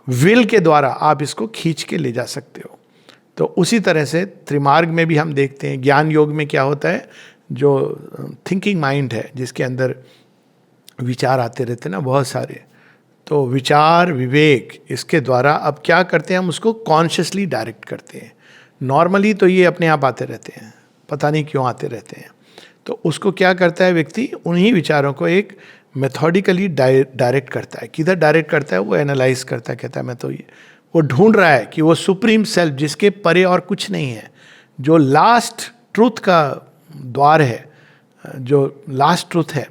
[SPEAKER 1] विल के द्वारा आप इसको खींच के ले जा सकते हो। तो उसी तरह से त्रिमार्ग में भी हम देखते हैं। ज्ञान योग में क्या होता है, जो थिंकिंग माइंड है, जिसके अंदर विचार आते रहते हैं ना बहुत सारे, तो विचार, विवेक, इसके द्वारा अब क्या करते हैं, हम उसको कॉन्शियसली डायरेक्ट करते हैं। नॉर्मली तो ये अपने आप आते रहते हैं, पता नहीं क्यों आते रहते हैं। तो उसको क्या करता है व्यक्ति, उन्हीं विचारों को एक मेथोडिकली डायरेक्ट करता है। किधर डायरेक्ट करता है, वो एनालाइज करता है, कहता है मैं तो ये, वो ढूंढ रहा है कि वो सुप्रीम सेल्फ जिसके परे और कुछ नहीं है, जो लास्ट ट्रूथ का द्वार है, जो लास्ट ट्रूथ है।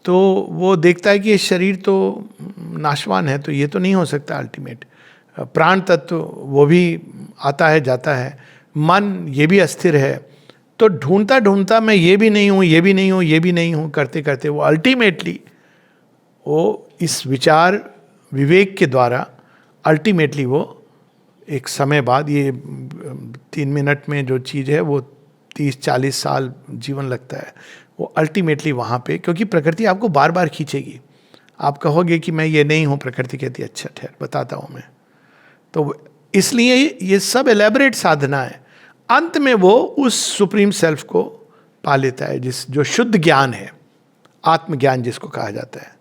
[SPEAKER 1] तो वो देखता है कि ये शरीर तो नाशवान है, तो ये तो नहीं हो सकता अल्टीमेट। प्राण तत्व वो भी आता है जाता है, मन ये भी अस्थिर है। तो ढूंढता ढूंढता मैं ये भी नहीं हूँ, ये भी नहीं हूँ, ये भी नहीं हूँ करते करते वो अल्टीमेटली वो इस विचार विवेक के द्वारा अल्टीमेटली वो एक समय बाद, ये 3 मिनट में जो चीज़ है वो 30-40 साल जीवन लगता है, वो अल्टीमेटली वहाँ पे, क्योंकि प्रकृति आपको बार बार खींचेगी। आप कहोगे कि मैं ये नहीं हूँ, प्रकृति कहती है अच्छा ठहर बताता हूँ मैं। तो इसलिए ये सब एलेबरेट साधना है। अंत में वो उस सुप्रीम सेल्फ को पा लेता है, जो शुद्ध ज्ञान है, आत्मज्ञान जिसको कहा जाता है।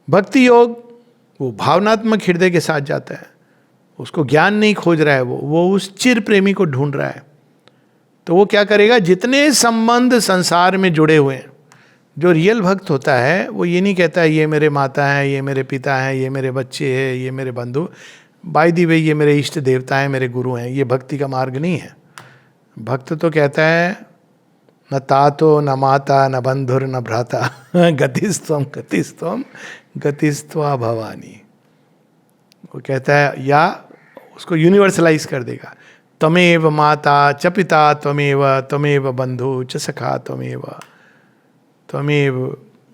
[SPEAKER 1] भक्ति योग वो भावनात्मक हृदय के साथ जाता है, उसको ज्ञान नहीं खोज रहा है, वो उस चिर प्रेमी को ढूंढ रहा है। तो वो क्या करेगा, जितने संबंध संसार में जुड़े हुए हैं, जो रियल भक्त होता है वो ये नहीं कहता है ये मेरे माता हैं, ये मेरे पिता हैं, ये मेरे बच्चे हैं, ये मेरे बंधु, बाय द वे ये मेरे इष्ट देवता हैं, मेरे गुरु हैं। ये भक्ति का मार्ग नहीं है। भक्त तो कहता है न तातो न माता न बंधुर न भ्राता गतिस्त्वम गतिस्त्वम गतिस्त्वा भवानी। वो कहता है, या उसको यूनिवर्सलाइज कर देगा, त्वमेव माता च पिता त्वमेव त्वमेव बंधु च सखा त्वमेव त्वमेव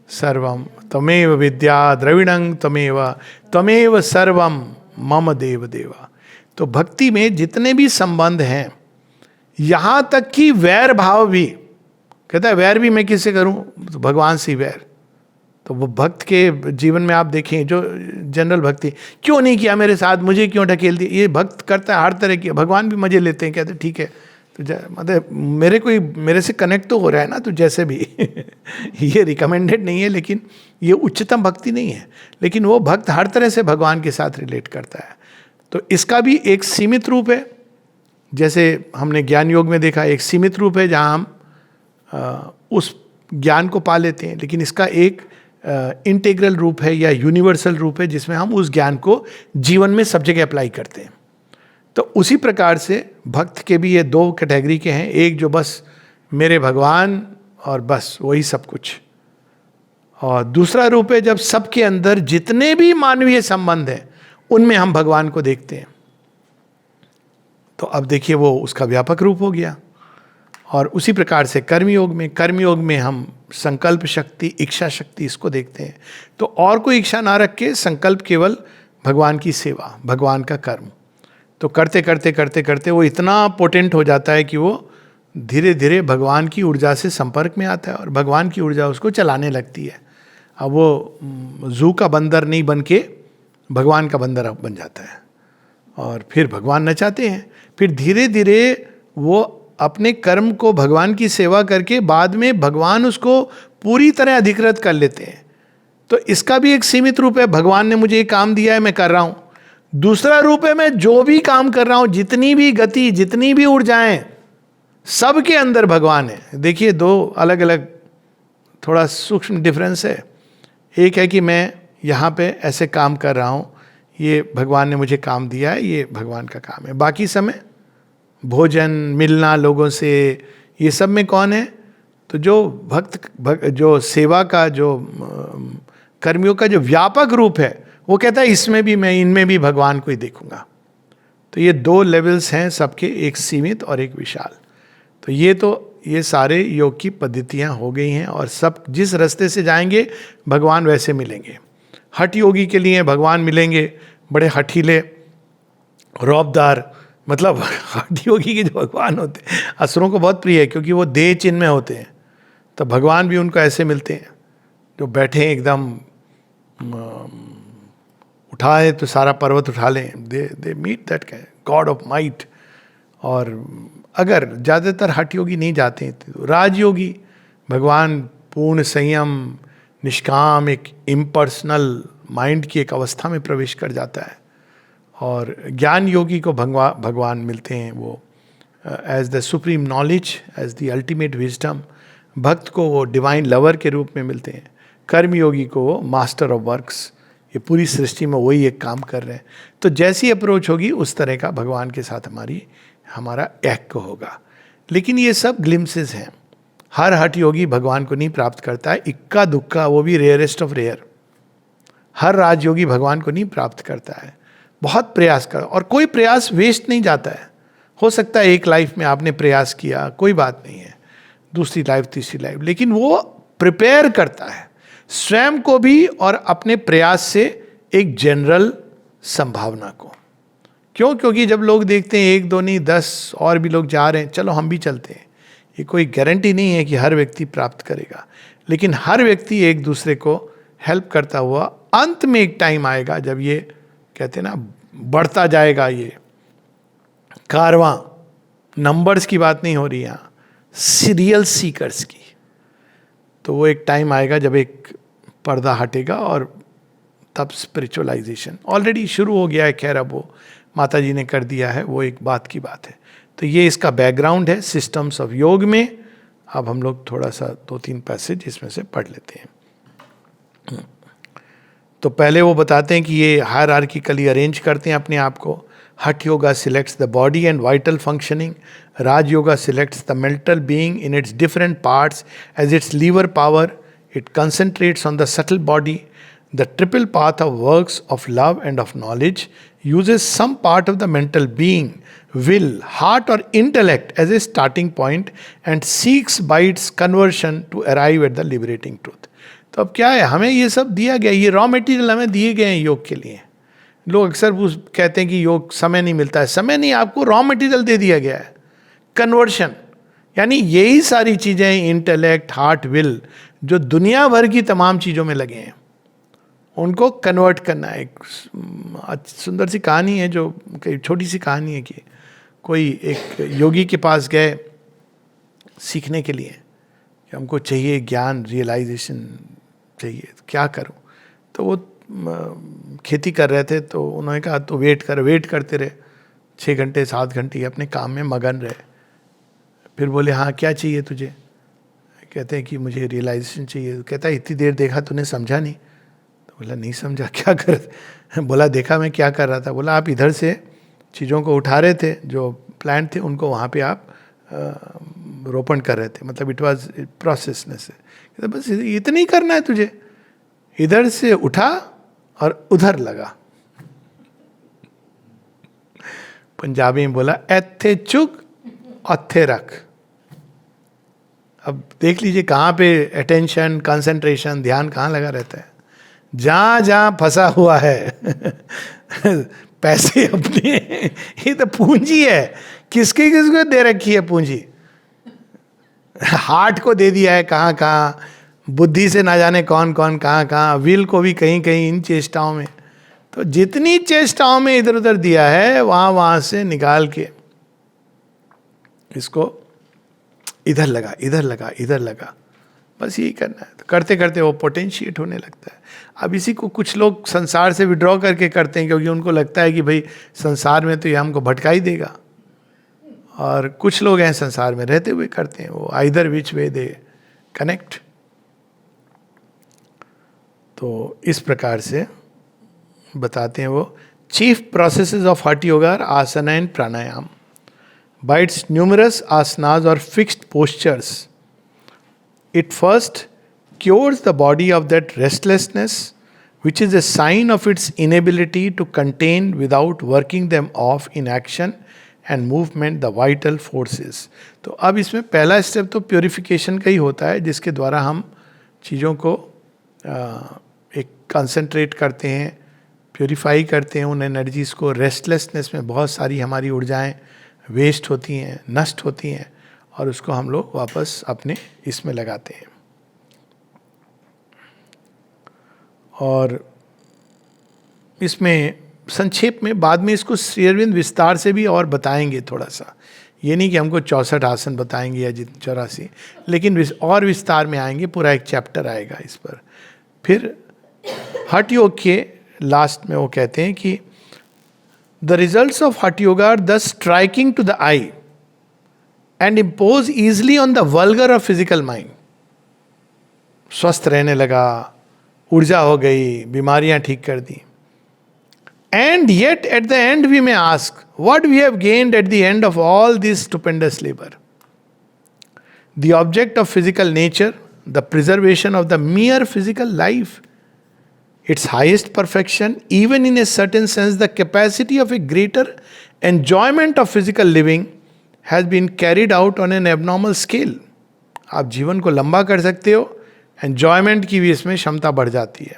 [SPEAKER 1] सर्वम त्वमेव विद्या द्रविणं त्वमेव त्वमेव सर्वम मम देव देवा। तो भक्ति में जितने भी संबंध हैं, यहाँ तक कि वैर भाव भी, कहता है वैर भी मैं किससे करूं, तो भगवान से वैर। तो वो भक्त के जीवन में आप देखें, जो जनरल भक्ति, क्यों नहीं किया मेरे साथ, मुझे क्यों ढकेल दिया, ये भक्त करता है हर तरह की। भगवान भी मजे लेते हैं, कहते हैं ठीक है तो मतलब मेरे से कनेक्ट तो हो रहा है ना, तो जैसे भी ये रिकमेंडेड नहीं है, लेकिन ये उच्चतम भक्ति नहीं है। लेकिन वो भक्त हर तरह से भगवान के साथ रिलेट करता है। तो इसका भी एक सीमित रूप है, जैसे हमने ज्ञान योग में देखा, एक सीमित रूप है जहाँ हम उस ज्ञान को पा लेते हैं, लेकिन इसका एक इंटीग्रल रूप है या यूनिवर्सल रूप है, जिसमें हम उस ज्ञान को जीवन में सब जगह अप्लाई करते हैं। तो उसी प्रकार से भक्त के भी ये 2 कैटेगरी के हैं, एक जो बस मेरे भगवान और बस वही सब कुछ, और दूसरा रूप है जब सबके अंदर जितने भी मानवीय संबंध हैं उनमें हम भगवान को देखते हैं। तो अब देखिए वो उसका व्यापक रूप हो गया। और उसी प्रकार से कर्मयोग में हम संकल्प शक्ति, इच्छा शक्ति इसको देखते हैं। तो और कोई इच्छा ना रख के संकल्प केवल भगवान की सेवा, भगवान का कर्म। तो करते करते करते करते वो इतना पोटेंट हो जाता है कि वो धीरे धीरे भगवान की ऊर्जा से संपर्क में आता है और भगवान की ऊर्जा उसको चलाने लगती है। अब वो जू का बंदर नहीं बन के भगवान का बंदर अब बन जाता है, और फिर भगवान नचाते हैं। फिर धीरे धीरे वो अपने कर्म को भगवान की सेवा करके बाद में भगवान उसको पूरी तरह अधिकृत कर लेते हैं। तो इसका भी एक सीमित रूप है, भगवान ने मुझे ये काम दिया है मैं कर रहा हूँ। दूसरा रूप है मैं जो भी काम कर रहा हूँ, जितनी भी गति, जितनी भी ऊर्जाएं, सबके अंदर भगवान है। देखिए 2 अलग अलग थोड़ा सूक्ष्म डिफरेंस है। एक है कि मैं यहाँ पे ऐसे काम कर रहा हूँ, ये भगवान ने मुझे काम दिया है, ये भगवान का काम है। बाकी समय भोजन, मिलना लोगों से, ये सब में कौन है? तो जो जो सेवा का, जो कर्मियों का जो व्यापक रूप है, वो कहता है इसमें भी मैं, इनमें भी भगवान को ही देखूंगा। तो ये 2 लेवल्स हैं सबके, एक सीमित और एक विशाल। तो ये सारे योग की पद्धतियाँ हो गई हैं, और सब जिस रास्ते से जाएंगे भगवान वैसे मिलेंगे। हठ योगी के लिए भगवान मिलेंगे बड़े हठीले, रौबदार, मतलब हठ योगी के जो भगवान होते हैं असुरों को बहुत प्रिय है, क्योंकि वो देह चिन्ह में होते हैं। तो भगवान भी उनको ऐसे मिलते हैं जो बैठे एकदम, उठाए तो सारा पर्वत उठा लें, they meet that god of might. और अगर ज़्यादातर हठ योगी नहीं जाते हैं तो राजयोगी भगवान पूर्ण संयम, निष्काम, एक इम्पर्सनल माइंड की एक अवस्था में प्रवेश कर जाता है। और ज्ञान योगी को भगवान मिलते हैं वो as the supreme knowledge, as the ultimate wisdom. भक्त को वो डिवाइन लवर के रूप में मिलते हैं। कर्म योगी को वो मास्टर ऑफ वर्क्स, ये पूरी सृष्टि में वही एक काम कर रहे हैं। तो जैसी अप्रोच होगी उस तरह का भगवान के साथ हमारा एक होगा। लेकिन ये सब ग्लिम्सेस हैं। हर हठ योगी भगवान को नहीं प्राप्त करता है, इक्का दुक्का, वो भी रेयरेस्ट ऑफ रेयर। हर राजयोगी भगवान को नहीं प्राप्त करता है, बहुत प्रयास कर, और कोई प्रयास वेस्ट नहीं जाता है। हो सकता है एक लाइफ में आपने प्रयास किया, कोई बात नहीं है, दूसरी लाइफ, तीसरी लाइफ, लेकिन वो प्रिपेयर करता है स्वयं को भी और अपने प्रयास से एक जनरल संभावना को, क्यों? क्योंकि जब लोग देखते हैं 1 2 नहीं 10 और भी लोग जा रहे हैं, चलो हम भी चलते हैं। ये कोई गारंटी नहीं है कि हर व्यक्ति प्राप्त करेगा, लेकिन हर व्यक्ति एक दूसरे को हेल्प करता हुआ अंत में एक टाइम आएगा जब ये कहते हैं ना बढ़ता जाएगा ये कारवां। नंबर्स की बात नहीं हो रही यहाँ, सीरियल सीकर्स की। तो वो एक टाइम आएगा जब एक पर्दा हटेगा और तब स्पिरिचुअलाइजेशन ऑलरेडी शुरू हो गया है। खैर अब वो माता जी ने कर दिया है, वो एक बात की बात है। तो ये इसका बैकग्राउंड है सिस्टम्स ऑफ योग में। अब हम लोग थोड़ा सा 2-3 पैसेज इसमें से पढ़ लेते हैं। तो पहले वो बताते हैं कि ये हायरार्किकली अरेंज करते हैं अपने आप को। Hatha yoga selects the body and vital functioning, raja yoga selects the mental being in its different parts as its lever power, it concentrates on the subtle body. The triple path of works of love and of knowledge uses some part of the mental being, will, heart or intellect as a starting point and seeks by its conversion to arrive at the liberating truth. तो अब क्या है, हमें ये सब दिया गया, ये रॉ मटेरियल हमें दिए गए हैं योग के लिए. लोग अक्सर कहते हैं कि योग समय नहीं मिलता है. समय नहीं, आपको रॉ मटेरियल दे दिया गया है. कन्वर्शन यानी यही सारी चीज़ें, इंटेलेक्ट, हार्ट, विल, जो दुनिया भर की तमाम चीज़ों में लगे हैं, उनको कन्वर्ट करना है. एक सुंदर सी कहानी है, जो छोटी सी कहानी है कि कोई एक योगी के पास गए सीखने के लिए कि हमको चाहिए ज्ञान, रियलाइजेशन चाहिए, तो क्या करूं. तो वो खेती कर रहे थे, तो उन्होंने कहा तो वेट करते रहे 6 घंटे 7 घंटे अपने काम में मगन रहे. फिर बोले हाँ क्या चाहिए तुझे. कहते हैं कि मुझे रियलाइजेशन चाहिए. कहता है इतनी देर देखा तूने समझा नहीं. बोला नहीं समझा, क्या कर. बोला देखा मैं क्या कर रहा था. बोला आप इधर से चीज़ों को उठा रहे थे, जो प्लांट थे उनको वहाँ पे आप रोपण कर रहे थे. मतलब इट वाज प्रोसेसनेस. बस इतना ही करना है तुझे. इधर से उठा और उधर लगा. पंजाबी में बोला एथे चुक अथे रख. अब देख लीजिए कहाँ पे अटेंशन, कंसंट्रेशन, ध्यान कहाँ लगा रहता है. जहाँ जहाँ फंसा हुआ है पैसे अपने, ये तो पूंजी है. किसको दे रखी है पूंजी. हार्ट को दे दिया है कहाँ कहाँ, बुद्धि से ना जाने कौन कौन कहाँ कहाँ, विल को भी कहीं कहीं इन चेष्टाओं में. तो जितनी चेष्टाओं में इधर उधर दिया है, वहाँ से निकाल के इसको इधर लगा. बस यही करना है. तो करते करते वो पोटेंशिएट होने लगता है. अब इसी को कुछ लोग संसार से विड्रॉ करके करते हैं, क्योंकि उनको लगता है कि भाई संसार में तो ये हमको भटका ही देगा. और कुछ लोग हैं संसार में रहते हुए करते हैं. वो either which way they connect. तो इस प्रकार से बताते हैं वो. Chief processes of hatha yoga are asana and pranayama. By its numerous asanas और fixed postures, it first cures the body of that restlessness which is a sign of its inability to contain without working them off in action and movement the vital forces. तो अब इसमें पहला step तो purification का ही होता है, जिसके द्वारा हम चीज़ों को एक कंसंट्रेट करते हैं, प्योरीफाई करते हैं उन एनर्जीज़ को. रेस्टलेसनेस में बहुत सारी हमारी ऊर्जाएं वेस्ट होती हैं, नष्ट होती हैं, और उसको हम लोग वापस अपने इसमें लगाते हैं. और इसमें संक्षेप में बाद में इसको श्री अरविंद विस्तार से भी और बताएंगे थोड़ा सा. ये नहीं कि हमको 64 आसन बताएंगे या 84, लेकिन और विस्तार में आएंगे. पूरा एक चैप्टर आएगा इस पर. फिर हठ योग के लास्ट में वो कहते हैं कि the results of hatha yoga are the striking to the eye and impose easily on the vulgar of physical mind. स्वस्थ रहने लगा, ऊर्जा हो गई, बीमारियां ठीक कर दी. And yet at the end we may ask, what we have gained at the end of all this stupendous labor? The object of physical nature, the preservation of the mere physical life, its highest perfection, even in a certain sense the capacity of a greater enjoyment of physical living, has been carried out on an abnormal scale. आप जीवन को लंबा कर सकते हो, enjoyment की भी इसमें क्षमता बढ़ जाती है.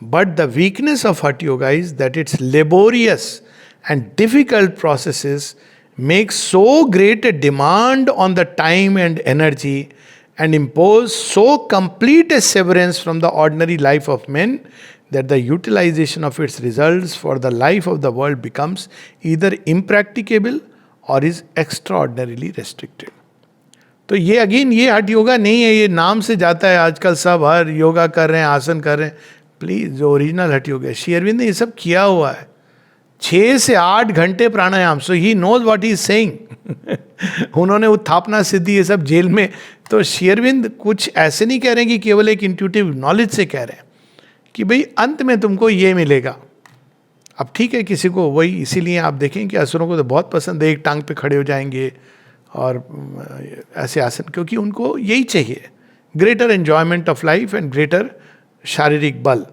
[SPEAKER 1] But the weakness of Hatha Yoga is that its laborious and difficult processes make so great a demand on the time and energy and impose so complete a severance from the ordinary life of men that the utilization of its results for the life of the world becomes either impracticable or is extraordinarily restricted. तो ये again ये हठ योगा नहीं है, ये नाम से जाता है आजकल सब हर योगा कर रहे हैं, आसन कर रहे हैं. प्लीज जो ओरिजिनल हठ योगा है, श्री अरविंद ने ये सब किया हुआ है. 6 से 8 घंटे pranayama. So he knows what he is saying. उन्होंने उत्थापना सिद्धि ये सब जेल में. तो श्री अरविंद कुछ ऐसे नहीं कह रहे हैं कि केवल एक इंट्यूटिव नॉलेज से कह रहे हैं कि भाई अंत में तुमको ये मिलेगा. अब ठीक है, किसी को वही, इसीलिए आप देखें कि असुरों को तो बहुत पसंद है, एक टांग पे खड़े हो जाएंगे और ऐसे आसन, क्योंकि उनको यही चाहिए, greater enjoyment of life and greater शारीरिक बल.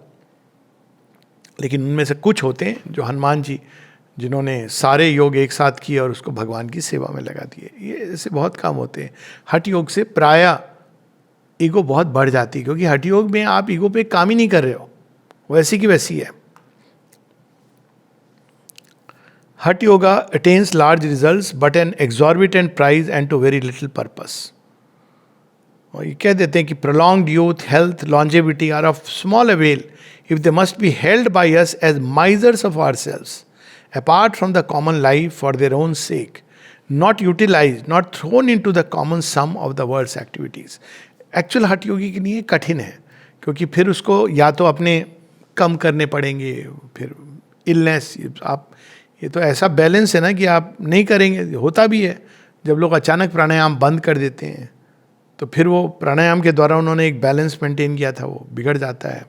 [SPEAKER 1] लेकिन उनमें से कुछ होते हैं जो हनुमान जी, जिन्होंने सारे योग एक साथ किए और उसको भगवान की सेवा में लगा दिए. ये ऐसे बहुत काम होते हैं. हठ योग से प्रायः ईगो बहुत बढ़ जाती है, क्योंकि हठ योग में आप ईगो पे काम ही नहीं कर रहे हो, वैसी की वैसी है. Hatha yoga attains large results but an exorbitant price and to very little purpose. और ये कह देते हैं कि prolonged youth, health, longevity are of small avail if they must be held by us as misers of ourselves, apart from the common life for their own sake, not utilized, not thrown into the common sum of the world's activities. Actual हठ योगी के लिए कठिन है, क्योंकि फिर उसको या तो अपने कम करने पड़ेंगे, फिर इलनेस. आप ये तो ऐसा बैलेंस है ना कि आप नहीं करेंगे. होता भी है जब लोग अचानक प्राणायाम बंद कर देते हैं, तो फिर वो प्राणायाम के द्वारा उन्होंने एक बैलेंस मेंटेन किया था, वो बिगड़ जाता है.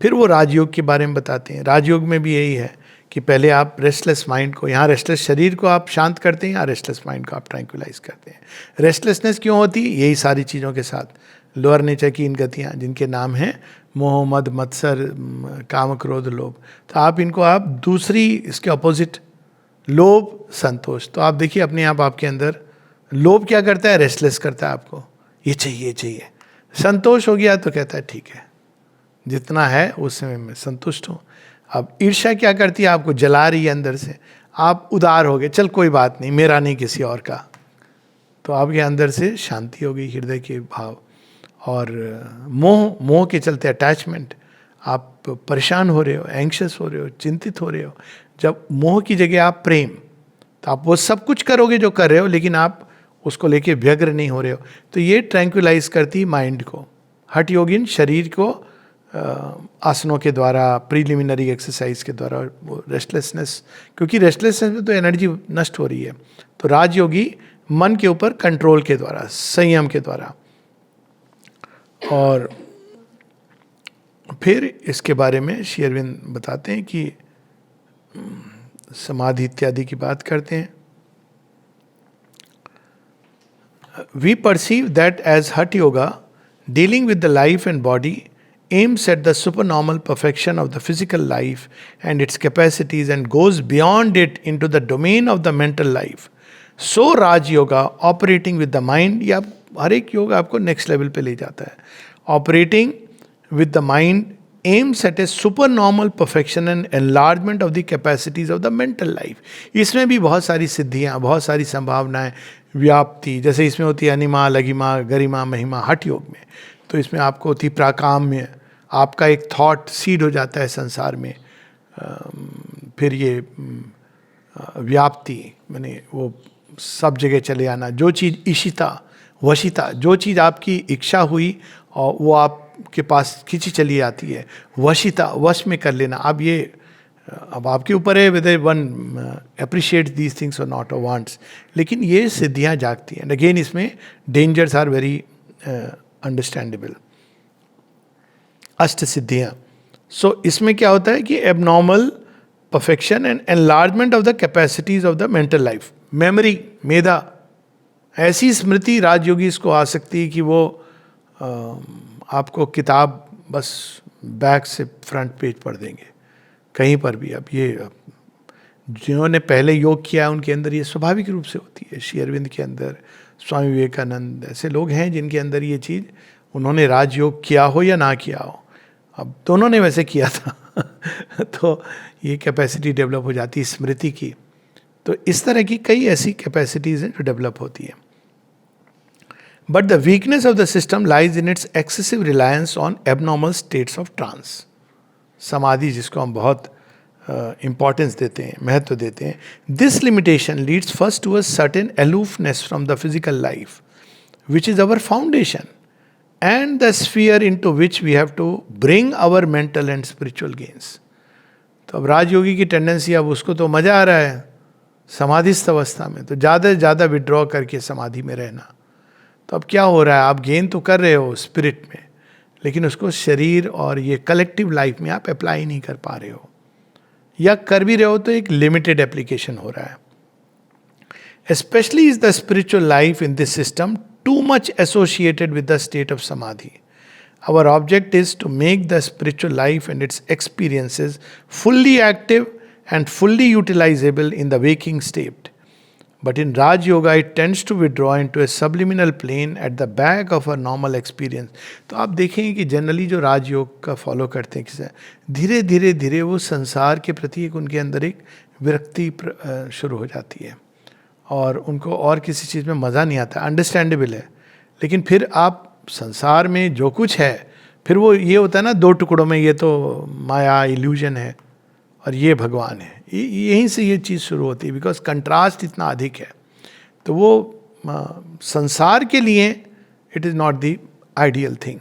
[SPEAKER 1] फिर वो राजयोग के बारे में बताते हैं. राजयोग में भी यही है कि पहले आप रेस्टलेस माइंड को, यहाँ रेस्टलेस शरीर को आप शांत करते हैं, यहाँ रेस्टलेस माइंड को आप ट्रैंक्विलाइज करते हैं. रेस्टलेसनेस क्यों होती है? यही सारी चीज़ों के साथ लोअर नेचर की इन गतियाँ, जिनके नाम हैं मोह, मद, मत्सर, काम, क्रोध, लोभ. तो आप इनको आप दूसरी, इसके अपोजिट लोभ, संतोष. तो आप देखिए अपने आप आपके अंदर लोभ क्या करता है? रेस्टलेस करता है आपको, ये चाहिए, ये चाहिए. संतोष हो गया तो कहता है ठीक है, जितना है उसमें मैं संतुष्ट हूँ. अब ईर्ष्या क्या करती है? आपको जला रही है अंदर से. आप उदार हो गए, चल कोई बात नहीं, मेरा नहीं किसी और का. तो आपके अंदर से शांति हो गई, हृदय के भाव. और मोह के चलते अटैचमेंट, आप परेशान हो रहे हो, एंग्शियस हो रहे हो, चिंतित हो रहे हो. जब मोह की जगह आप प्रेम, तो आप वो सब कुछ करोगे जो कर रहे हो, लेकिन आप उसको लेके व्यग्र नहीं हो रहे हो. तो ये ट्रैंक्विलाइज करती है माइंड को. हठ योगिन शरीर को आसनों के द्वारा, प्रीलिमिनरी एक्सरसाइज के द्वारा, वो रेस्टलेसनेस, क्योंकि रेस्टलेसनेस में तो एनर्जी नष्ट हो रही है. तो राजयोगी मन के ऊपर कंट्रोल के द्वारा, संयम के द्वारा. और फिर इसके बारे में श्री अरविंद बताते हैं कि समाधि इत्यादि की बात करते हैं. वी परसीव दैट एज हठ yoga dealing with the life and body aims at the supernormal perfection of the physical life and its capacities and goes beyond it into the domain of the mental life. So Raj Yoga operating with the mind, या हर एक योग आपको next level पे ले जाता है. Operating with the mind aims at a supernormal perfection and enlargement of the capacities of the mental life. इसमें भी बहुत सारी सिद्धियाँ, बहुत सारी संभावनाएं, व्याप्ति, जैसे इसमें होती है अनिमा, लघिमा, गरिमा, महिमा हठ योग में. तो इसमें आपको होती प्राकाम्य, आपका एक थॉट सीड हो जाता है संसार में. फिर ये व्याप्ति, माने वो सब जगह चले आना. जो चीज़ इशिता, वशिता, जो चीज़ आपकी इच्छा हुई और वो आपके पास खींची चली आती है. वशिता, वश में कर लेना. अब आपके ऊपर है whether one appreciates these things or not or wants. लेकिन ये सिद्धियाँ जागती हैं. अगेन इसमें डेंजर्स आर वेरी अंडरस्टैंडेबल. अष्ट सिद्धियाँ. सो इसमें क्या होता है कि abnormal perfection and enlargement of the capacities of the mental life. Memory, मेधा, ऐसी स्मृति राजयोगी इसको आ सकती है कि वो आपको किताब बस बैक से फ्रंट पेज पढ़ देंगे कहीं पर भी. अब ये जिन्होंने पहले योग किया उनके अंदर ये स्वाभाविक रूप से होती है. श्री अरविंद के अंदर, स्वामी विवेकानंद, ऐसे लोग हैं जिनके अंदर ये चीज़, उन्होंने राजयोग किया हो या ना किया हो, अब दोनों ने वैसे किया था तो ये कैपेसिटी डेवलप हो जाती है स्मृति की। तो इस तरह की कई ऐसी कैपेसिटीज हैं जो डेवलप होती है। But the weakness of the system lies in its excessive reliance on abnormal states of trance. समाधि जिसको हम बहुत इंपॉर्टेंस देते हैं, महत्व देते हैं, this limitation leads first to a certain aloofness from the physical life which is our foundation and the sphere into which we have to bring our mental and spiritual gains. तो अब राजयोगी की tendency, अब उसको तो मजा आ रहा है समाधिस्थ अवस्था में, तो ज़्यादा से ज़्यादा विड्रॉ करके समाधि में रहना। तो अब क्या हो रहा है, आप गेन तो कर रहे हो स्पिरिट में, लेकिन उसको शरीर और ये कलेक्टिव लाइफ में आप अप्लाई नहीं कर पा रहे हो, या कर भी रहे हो तो एक लिमिटेड एप्लीकेशन हो रहा है। Especially is the spiritual life in this system too much associated with the state of samadhi. Our object is to make the spiritual life and its experiences fully active and fully utilizable in the waking state. But in Raj Yoga, it tends to withdraw into a subliminal plane at the back of a normal experience. तो आप देखेंगे कि generally जो राज योग का follow करते हैं किसे, धीरे धीरे धीरे वो संसार के प्रति एक उनके अंदर एक विरक्ति शुरू हो जाती है और उनको और किसी चीज़ में मज़ा नहीं आता। अंडरस्टैंडेबल है, लेकिन फिर आप संसार में जो कुछ है, फिर वो ये होता है ना दो टुकड़ों में, ये तो माया इल्यूजन है और ये भगवान है, यहीं से ये चीज़ शुरू होती है, बिकॉज कंट्रास्ट इतना अधिक है। तो वो संसार के लिए it is not the ideal thing.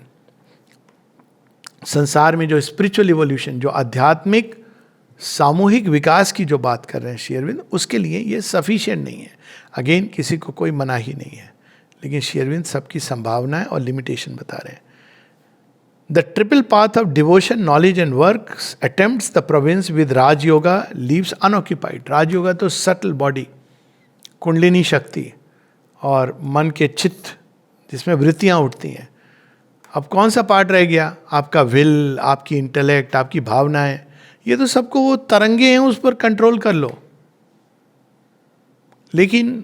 [SPEAKER 1] संसार में जो स्पिरिचुअल इवोल्यूशन, जो आध्यात्मिक सामूहिक विकास की जो बात कर रहे हैं श्री अरविंद, उसके लिए ये सफिशिएंट नहीं है। अगेन किसी को कोई मनाही नहीं है, लेकिन श्री अरविंद सबकी संभावनाएं और लिमिटेशन बता रहे हैं। The triple path of devotion, knowledge and work attempts the province with raja yoga leaves unoccupied. Raja yoga तो सटल बॉडी, कुंडलिनी शक्ति और मन के चित्त जिसमें वृत्तियां उठती हैं। अब कौन सा पार्ट रह गया? आपका विल, आपकी इंटेलेक्ट, आपकी भावनाएं, ये तो सबको वो तरंगे हैं, उस पर कंट्रोल कर लो। लेकिन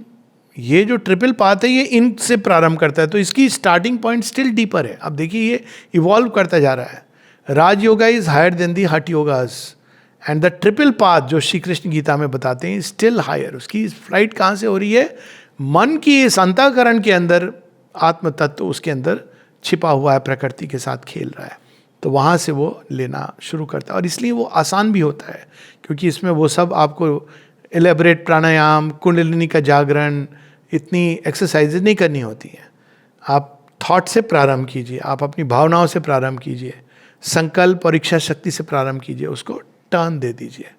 [SPEAKER 1] ये जो ट्रिपल पाथ है ये इनसे प्रारंभ करता है, तो इसकी स्टार्टिंग पॉइंट स्टिल डीपर है। अब देखिए ये इवॉल्व करता जा रहा है। राज योगा इज हायर देन दी हठ योगास, एंड द ट्रिपल पाथ जो श्री कृष्ण गीता में बताते हैं स्टिल हायर। उसकी फ्लाइट कहाँ से हो रही है? मन की इस अंतःकरण के अंदर आत्म तत्व उसके अंदर छिपा हुआ है, प्रकृति के साथ खेल रहा है, तो वहाँ से वो लेना शुरू करता है। और इसलिए वो आसान भी होता है, क्योंकि इसमें वो सब आपको एलेबरेट प्राणायाम, कुंडलिनी का जागरण, इतनी एक्सरसाइजेज नहीं करनी होती हैं। आप थॉट से प्रारंभ कीजिए, आप अपनी भावनाओं से प्रारंभ कीजिए, संकल्प और इच्छा शक्ति से प्रारंभ कीजिए, उसको टर्न दे दीजिए,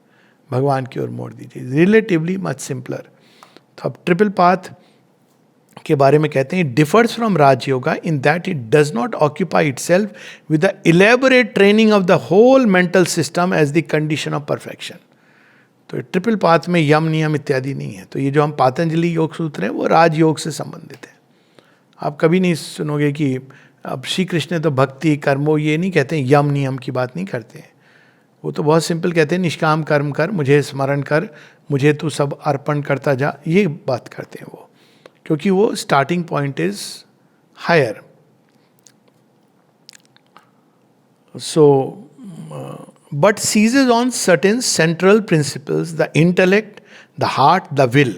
[SPEAKER 1] भगवान की ओर मोड़ दीजिए। Relatively much simpler. तो अब ट्रिपल पाथ के बारे में कहते हैं, it differs from Raj yoga in that it does not occupy itself with the elaborate training of the whole mental system as the condition of perfection. तो ट्रिपल पाथ में यम नियम इत्यादि नहीं है। तो ये जो हम पातंजलि योग सूत्र हैं वो राजयोग से संबंधित है। आप कभी नहीं सुनोगे कि अब श्री कृष्ण तो भक्ति कर्मो, ये नहीं कहते हैं, यम नियम की बात नहीं करते हैं। वो तो बहुत सिंपल कहते हैं, निष्काम कर्म कर, मुझे स्मरण कर, मुझे तू सब अर्पण करता जा, ये बात करते हैं वो, क्योंकि वो starting point is higher. So but seizes on certain central principles, the intellect, the heart, the will,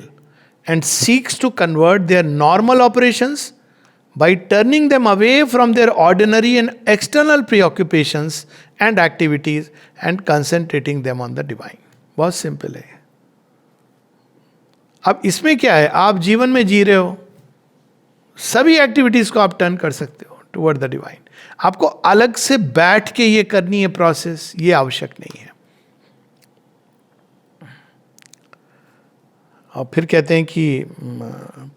[SPEAKER 1] and seeks to convert their normal operations by turning them away from their ordinary and external preoccupations and activities and concentrating them on the divine. बहुत simple है। अब इसमें क्या है, आप जीवन में जी रहे हो, सभी एक्टिविटीज को आप टर्न कर सकते हो टुवर्ड द डिवाइन। आपको अलग से बैठ के ये करनी है प्रोसेस, ये आवश्यक नहीं है। और फिर कहते हैं कि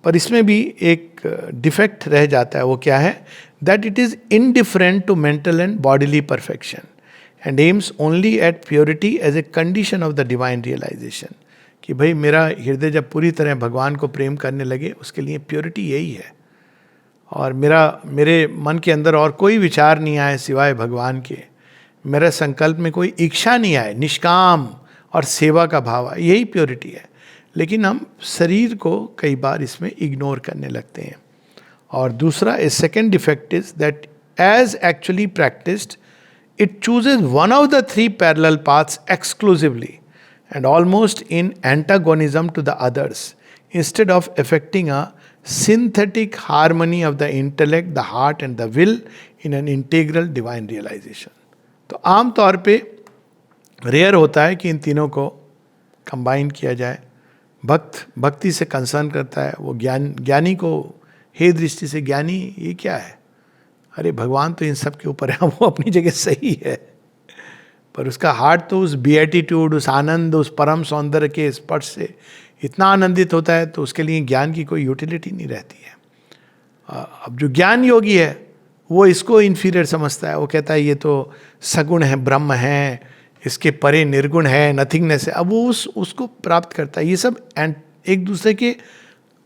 [SPEAKER 1] पर इसमें भी एक डिफेक्ट रह जाता है। वो क्या है? That it is indifferent to mental and bodily perfection and aims only at purity as a condition of the divine realization. कि भाई मेरा हृदय जब पूरी तरह भगवान को प्रेम करने लगे, उसके लिए प्योरिटी यही है, और मेरे मन के अंदर और कोई विचार नहीं आए सिवाय भगवान के, मेरे संकल्प में कोई इच्छा नहीं आए, निष्काम और सेवा का भाव आए, यही प्योरिटी है। लेकिन हम शरीर को कई बार इसमें इग्नोर करने लगते हैं। और दूसरा, a second defect is that as actually practised It chooses one of the three parallel paths exclusively and almost in antagonism to the others, instead of effecting a synthetic harmony of the intellect, the heart and the will in an integral divine realization. तो आम तौर पे rare होता है कि इन तीनों को combine किया जाए. भक्त भक्ति से कंसर्न करता है, वो ज्ञानी को हे दृष्टि से ज्ञानी ये क्या है, अरे भगवान तो इन सब के ऊपर है, वो अपनी जगह सही है, पर उसका हार्ट तो उस बीएटीट्यूड, उस आनंद, उस परम सौंदर्य के स्पर्श से इतना आनंदित होता है, तो उसके लिए ज्ञान की कोई यूटिलिटी नहीं रहती है. अब जो ज्ञान योगी है वो इसको इन्फीरियर समझता है, वो कहता है ये तो सगुण है, ब्रह्म है, इसके परे निर्गुण है, नथिंगनेस है. अब वो उसको प्राप्त करता है. ये सब एक दूसरे के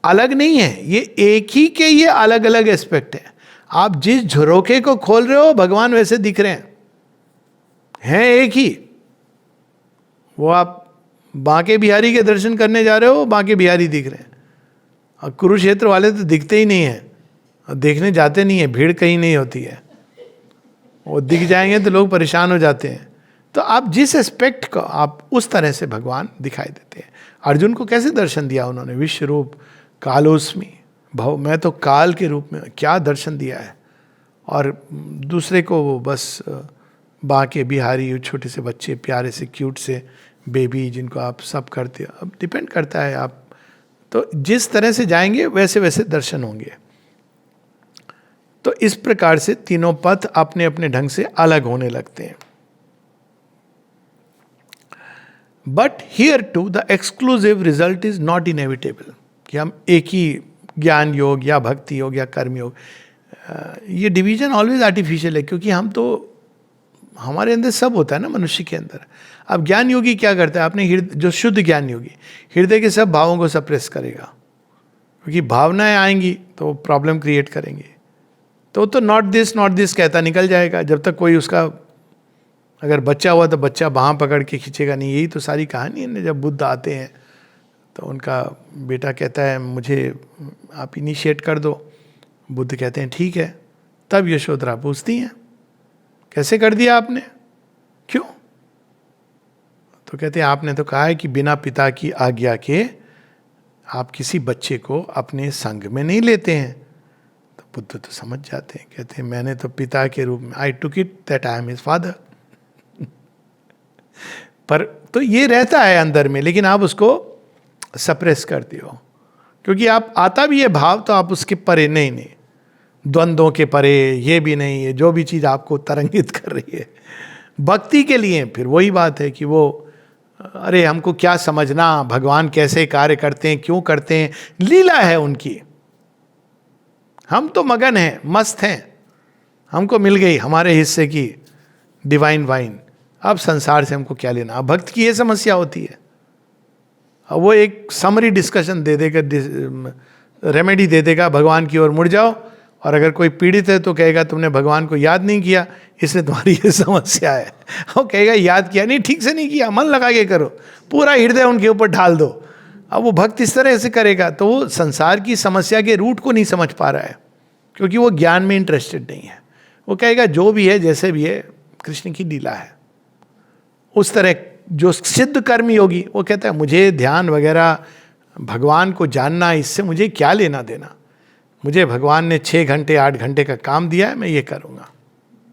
[SPEAKER 1] अलग नहीं है, ये एक ही के ये अलग अलग एस्पेक्ट है. आप जिस झरोखे को खोल रहे हो भगवान वैसे दिख रहे हैं एक ही. वो आप बांके बिहारी के दर्शन करने जा रहे हो, बांके बिहारी दिख रहे हैं. और कुरुक्षेत्र वाले तो दिखते ही नहीं है, और देखने जाते नहीं है, भीड़ कहीं नहीं होती है. वो दिख जाएंगे तो लोग परेशान हो जाते हैं. तो आप जिस एस्पेक्ट को आप उस तरह से भगवान दिखाई देते हैं. अर्जुन को कैसे दर्शन दिया उन्होंने, विश्व रूप कालोस्मी भाव, मैं तो काल के रूप में, क्या दर्शन दिया है. और दूसरे को वो बस बांके बिहारी, छोटे से बच्चे, प्यारे से क्यूट से बेबी जिनको आप सब करते हो. अब डिपेंड करता है, आप तो जिस तरह से जाएंगे वैसे वैसे दर्शन होंगे. तो इस प्रकार से तीनों पथ अपने अपने ढंग से अलग होने लगते हैं. But here too the exclusive result is not inevitable, कि हम एक ही ज्ञान योग या भक्ति योग या कर्म योग, ये डिवीजन ऑलवेज आर्टिफिशियल है, क्योंकि हम तो हमारे अंदर सब होता है ना मनुष्य के अंदर. अब ज्ञान योगी क्या करता है, आपने जो शुद्ध ज्ञान योगी हृदय के सब भावों को सप्रेस करेगा, क्योंकि भावनाएं आएंगी तो प्रॉब्लम क्रिएट करेंगे. तो नॉट दिस कहता निकल जाएगा. जब तक कोई उसका, अगर बच्चा हुआ तो बच्चा बाहाँ पकड़ के खींचेगा नहीं. यही तो सारी कहानी है. जब बुद्ध आते हैं तो उनका बेटा कहता है मुझे आप इनिशिएट कर दो. बुद्ध कहते हैं ठीक है. तब यशोधरा पूछती हैं कैसे कर दिया आपने, क्यों. तो कहते हैं आपने तो कहा है कि बिना पिता की आज्ञा के आप किसी बच्चे को अपने संग में नहीं लेते हैं. तो बुद्ध तो समझ जाते हैं, कहते हैं मैंने तो पिता के रूप में, I took it that I am his father. पर तो ये रहता है अंदर में, लेकिन आप उसको सप्रेस करते हो, क्योंकि आप आता भी है भाव, तो आप उसके परे नहीं, द्वंद्वों के परे ये भी नहीं है. जो भी चीज़ आपको तरंगित कर रही है भक्ति के लिए, फिर वही बात है कि वो अरे हमको क्या समझना, भगवान कैसे कार्य करते हैं, क्यों करते हैं, लीला है उनकी. हम तो मगन हैं, मस्त हैं, हमको मिल गई हमारे हिस्से की डिवाइन वाइन, अब संसार से हमको क्या लेना. अब भक्त की ये समस्या होती है. अब वो एक समरी डिस्कशन दे देगा, रेमेडी दे देगा, भगवान की ओर मुड़ जाओ. और अगर कोई पीड़ित है तो कहेगा तुमने भगवान को याद नहीं किया, इसलिए तुम्हारी ये समस्या है. वो कहेगा याद किया नहीं, ठीक से नहीं किया, मन लगा के करो, पूरा हृदय उनके ऊपर ढाल दो. अब वो भक्त इस तरह से करेगा तो वो संसार की समस्या के रूट को नहीं समझ पा रहा है, क्योंकि वो ज्ञान में इंटरेस्टेड नहीं है. वो कहेगा जो भी है जैसे भी है कृष्ण की लीला है. उस तरह जो सिद्ध कर्म योगी वो कहता है मुझे ध्यान वगैरह, भगवान को जानना, इससे मुझे क्या लेना देना. मुझे भगवान ने 6 घंटे 8 घंटे का काम दिया है, मैं ये करूँगा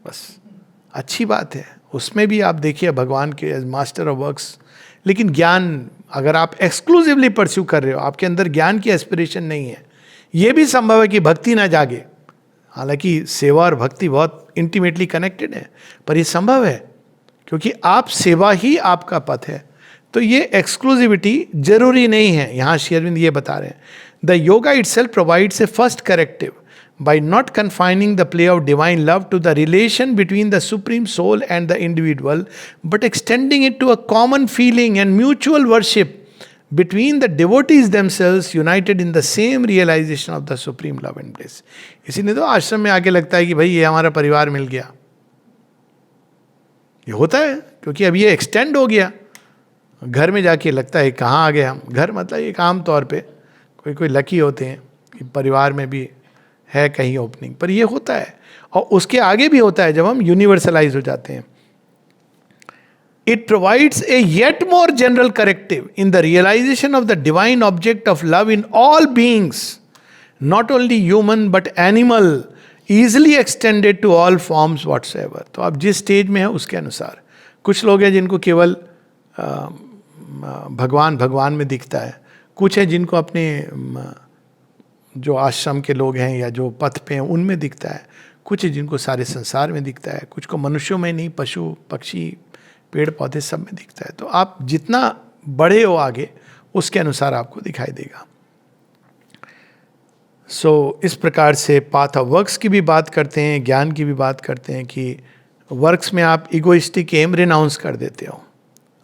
[SPEAKER 1] बस. अच्छी बात है, उसमें भी आप देखिए भगवान के एज मास्टर ऑफ वर्क्स. लेकिन ज्ञान अगर आप एक्सक्लूसिवली परस्यू कर रहे हो, आपके अंदर ज्ञान की एस्पिरेशन नहीं है, ये भी संभव है कि भक्ति ना जागे. हालांकि सेवा और भक्ति बहुत इंटीमेटली कनेक्टेड है, पर ये संभव है क्योंकि आप सेवा ही आपका पथ है. तो ये एक्सक्लूसिविटी जरूरी नहीं है. यहाँ श्री अरविंद ये बता रहे हैं, the yoga itself provides a first corrective by not confining the play of divine love to the relation between the supreme soul and the individual, but extending it to a common feeling and mutual worship between the devotees themselves united in the same realization of the supreme love and bliss. इसीलिए तो आश्रम में आके लगता है कि भाई ये हमारा परिवार मिल गया. ये होता है क्योंकि अब ये एक्सटेंड हो गया. घर में जाके लगता है कहाँ आ गए हम. घर मतलब एक आम तौर पे कोई लकी होते हैं कि परिवार में भी है कहीं ओपनिंग, पर ये होता है। और उसके आगे भी होता है जब हम यूनिवर्सलाइज हो जाते हैं। It provides a yet more general corrective in the realization of the divine object of love in all beings, not only human but animal, easily extended to all forms whatsoever. तो आप जिस stage में है उसके अनुसार, कुछ लोग हैं जिनको केवल भगवान भगवान में दिखता है, कुछ है जिनको अपने जो आश्रम के लोग हैं या जो पथ पे हैं उनमें दिखता है, कुछ है जिनको सारे संसार में दिखता है, कुछ को मनुष्यों में नहीं, पशु पक्षी पेड़ पौधे सब में दिखता है। तो आप जितना बड़े हो आगे उसके अनुसार आपको दिखाई देगा। इस प्रकार से पाथ ऑफ वर्क्स की भी बात करते हैं, ज्ञान की भी बात करते हैं कि वर्क्स में आप इगोइस्टिक एम रिनाउंस कर देते हो,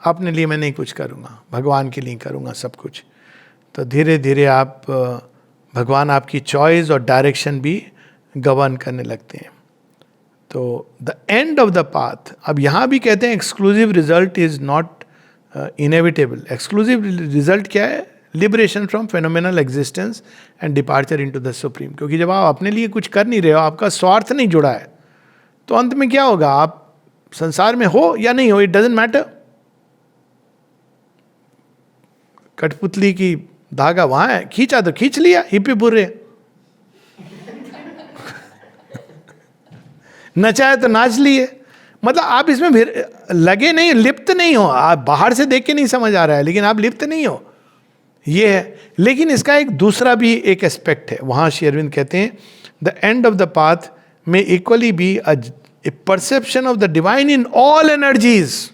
[SPEAKER 1] अपने लिए मैं नहीं कुछ करूँगा, भगवान के लिए करूँगा सब कुछ। तो धीरे धीरे आप भगवान आपकी चॉइस और डायरेक्शन भी गवर्न करने लगते हैं। तो the end of the path, अब यहाँ भी कहते हैं exclusive result is not inevitable. Exclusive result क्या है? Liberation from phenomenal existence and departure into the supreme. क्योंकि जब आप अपने लिए कुछ कर नहीं रहे हो, आपका स्वार्थ नहीं जुड़ा है, तो अंत में क्या होगा? आप संसार में हो या नहीं हो, इट डजंट मैटर। कठपुतली की धागा वहां है, खींचा तो खींच लिया, हिप्पी बुर्रे, नचाए तो नाच लिए। मतलब आप इसमें लगे नहीं, लिप्त नहीं हो। आप बाहर से देख के नहीं समझ आ रहा है, लेकिन आप लिप्त नहीं हो, ये है। लेकिन इसका एक दूसरा भी एक एस्पेक्ट है। वहां श्री अरविंद कहते हैं the end of the path may equally be a perception of the divine in all energies,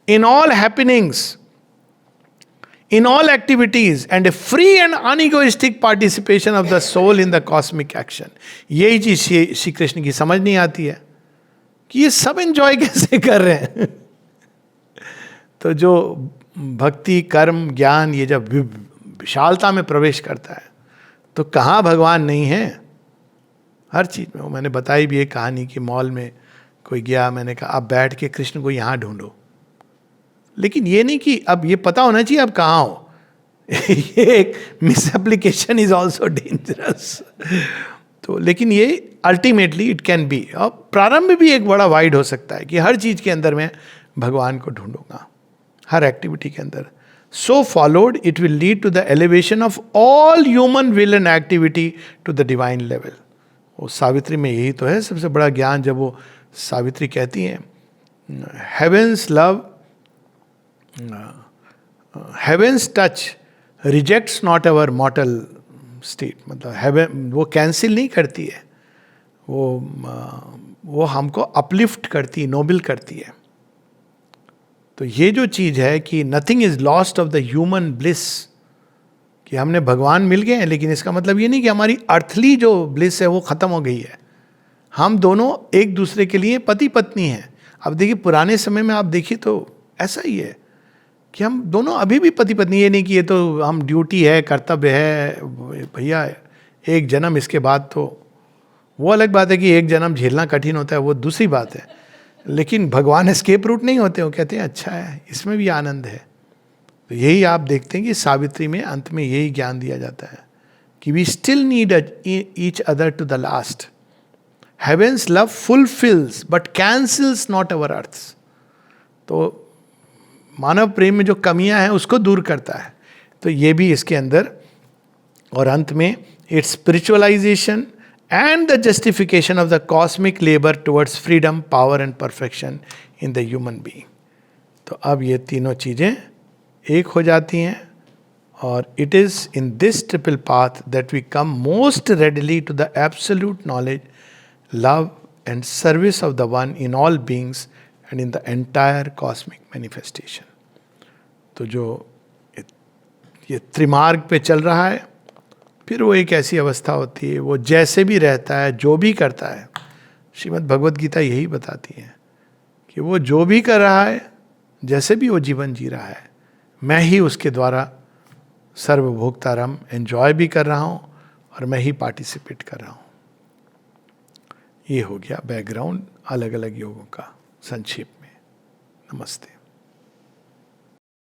[SPEAKER 1] in all happenings, in all activities, and a free and unegoistic participation of the soul in the cosmic action. यही चीज श्री कृष्ण की समझ नहीं आती है कि ये सब एंजॉय कैसे कर रहे हैं। तो जो भक्ति कर्म ज्ञान ये जब विशालता में प्रवेश करता है तो कहाँ भगवान नहीं है? हर चीज में। मैंने बताई भी एक कहानी कि मॉल में कोई गया, मैंने कहा आप बैठ के कृष्ण को यहाँ ढूंढो, लेकिन ये नहीं कि अब ये पता होना चाहिए आप कहाँ हो। ये एक miss application is also dangerous. तो लेकिन ये अल्टीमेटली इट कैन बी, और प्रारंभ भी एक बड़ा वाइड हो सकता है कि हर चीज के अंदर मैं भगवान को ढूंढूंगा, हर एक्टिविटी के अंदर। So followed it will lead to the elevation of all human will and activity to the divine level. वो सावित्री में यही तो है सबसे बड़ा ज्ञान, जब वो सावित्री कहती हैं heaven's love, heaven's touch rejects not our mortal state. मतलब हेवन वो कैंसिल नहीं करती है, वो हमको अपलिफ्ट करती, नोबल करती है। तो ये जो चीज है कि nothing is lost of the human bliss, कि हमने भगवान मिल गए हैं, लेकिन इसका मतलब ये नहीं कि हमारी अर्थली जो ब्लिस है वो खत्म हो गई है। हम दोनों एक दूसरे के लिए पति पत्नी हैं। अब देखिए पुराने समय में आप देखिए तो ऐसा ही है कि हम दोनों अभी भी पति पत्नी। ये नहीं कि ये तो हम ड्यूटी है, कर्तव्य है, भैया एक जन्म, इसके बाद तो वो अलग बात है कि एक जन्म झेलना कठिन होता है, वो दूसरी बात है। लेकिन भगवान एस्केप रूट नहीं होते, वो कहते हैं अच्छा है, इसमें भी आनंद है। तो यही आप देखते हैं कि सावित्री में अंत में यही ज्ञान दिया जाता है कि we still need each other to the last. Heaven's love fulfils but cancels not our earth's. तो मानव प्रेम में जो कमियां हैं उसको दूर करता है। तो ये भी इसके अंदर, और अंत में it's spiritualisation and the justification of the cosmic labor towards freedom, power and perfection in the human being. तो अब ये तीनों चीज़ें एक हो जाती हैं, और it is in this triple path that we come most readily to the absolute knowledge, love and service of the one in all beings and in the entire cosmic manifestation. तो जो ये त्रिमार्ग पे चल रहा है, फिर वो एक ऐसी अवस्था होती है, वो जैसे भी रहता है, जो भी करता है, श्रीमद् भगवद गीता यही बताती है कि वो जो भी कर रहा है, जैसे भी वो जीवन जी रहा है, मैं ही उसके द्वारा सर्वभोक्तारम एंजॉय भी कर रहा हूँ और मैं ही पार्टिसिपेट कर रहा हूँ। ये हो गया बैकग्राउंड अलग अलग योगों का संक्षेप में। नमस्ते।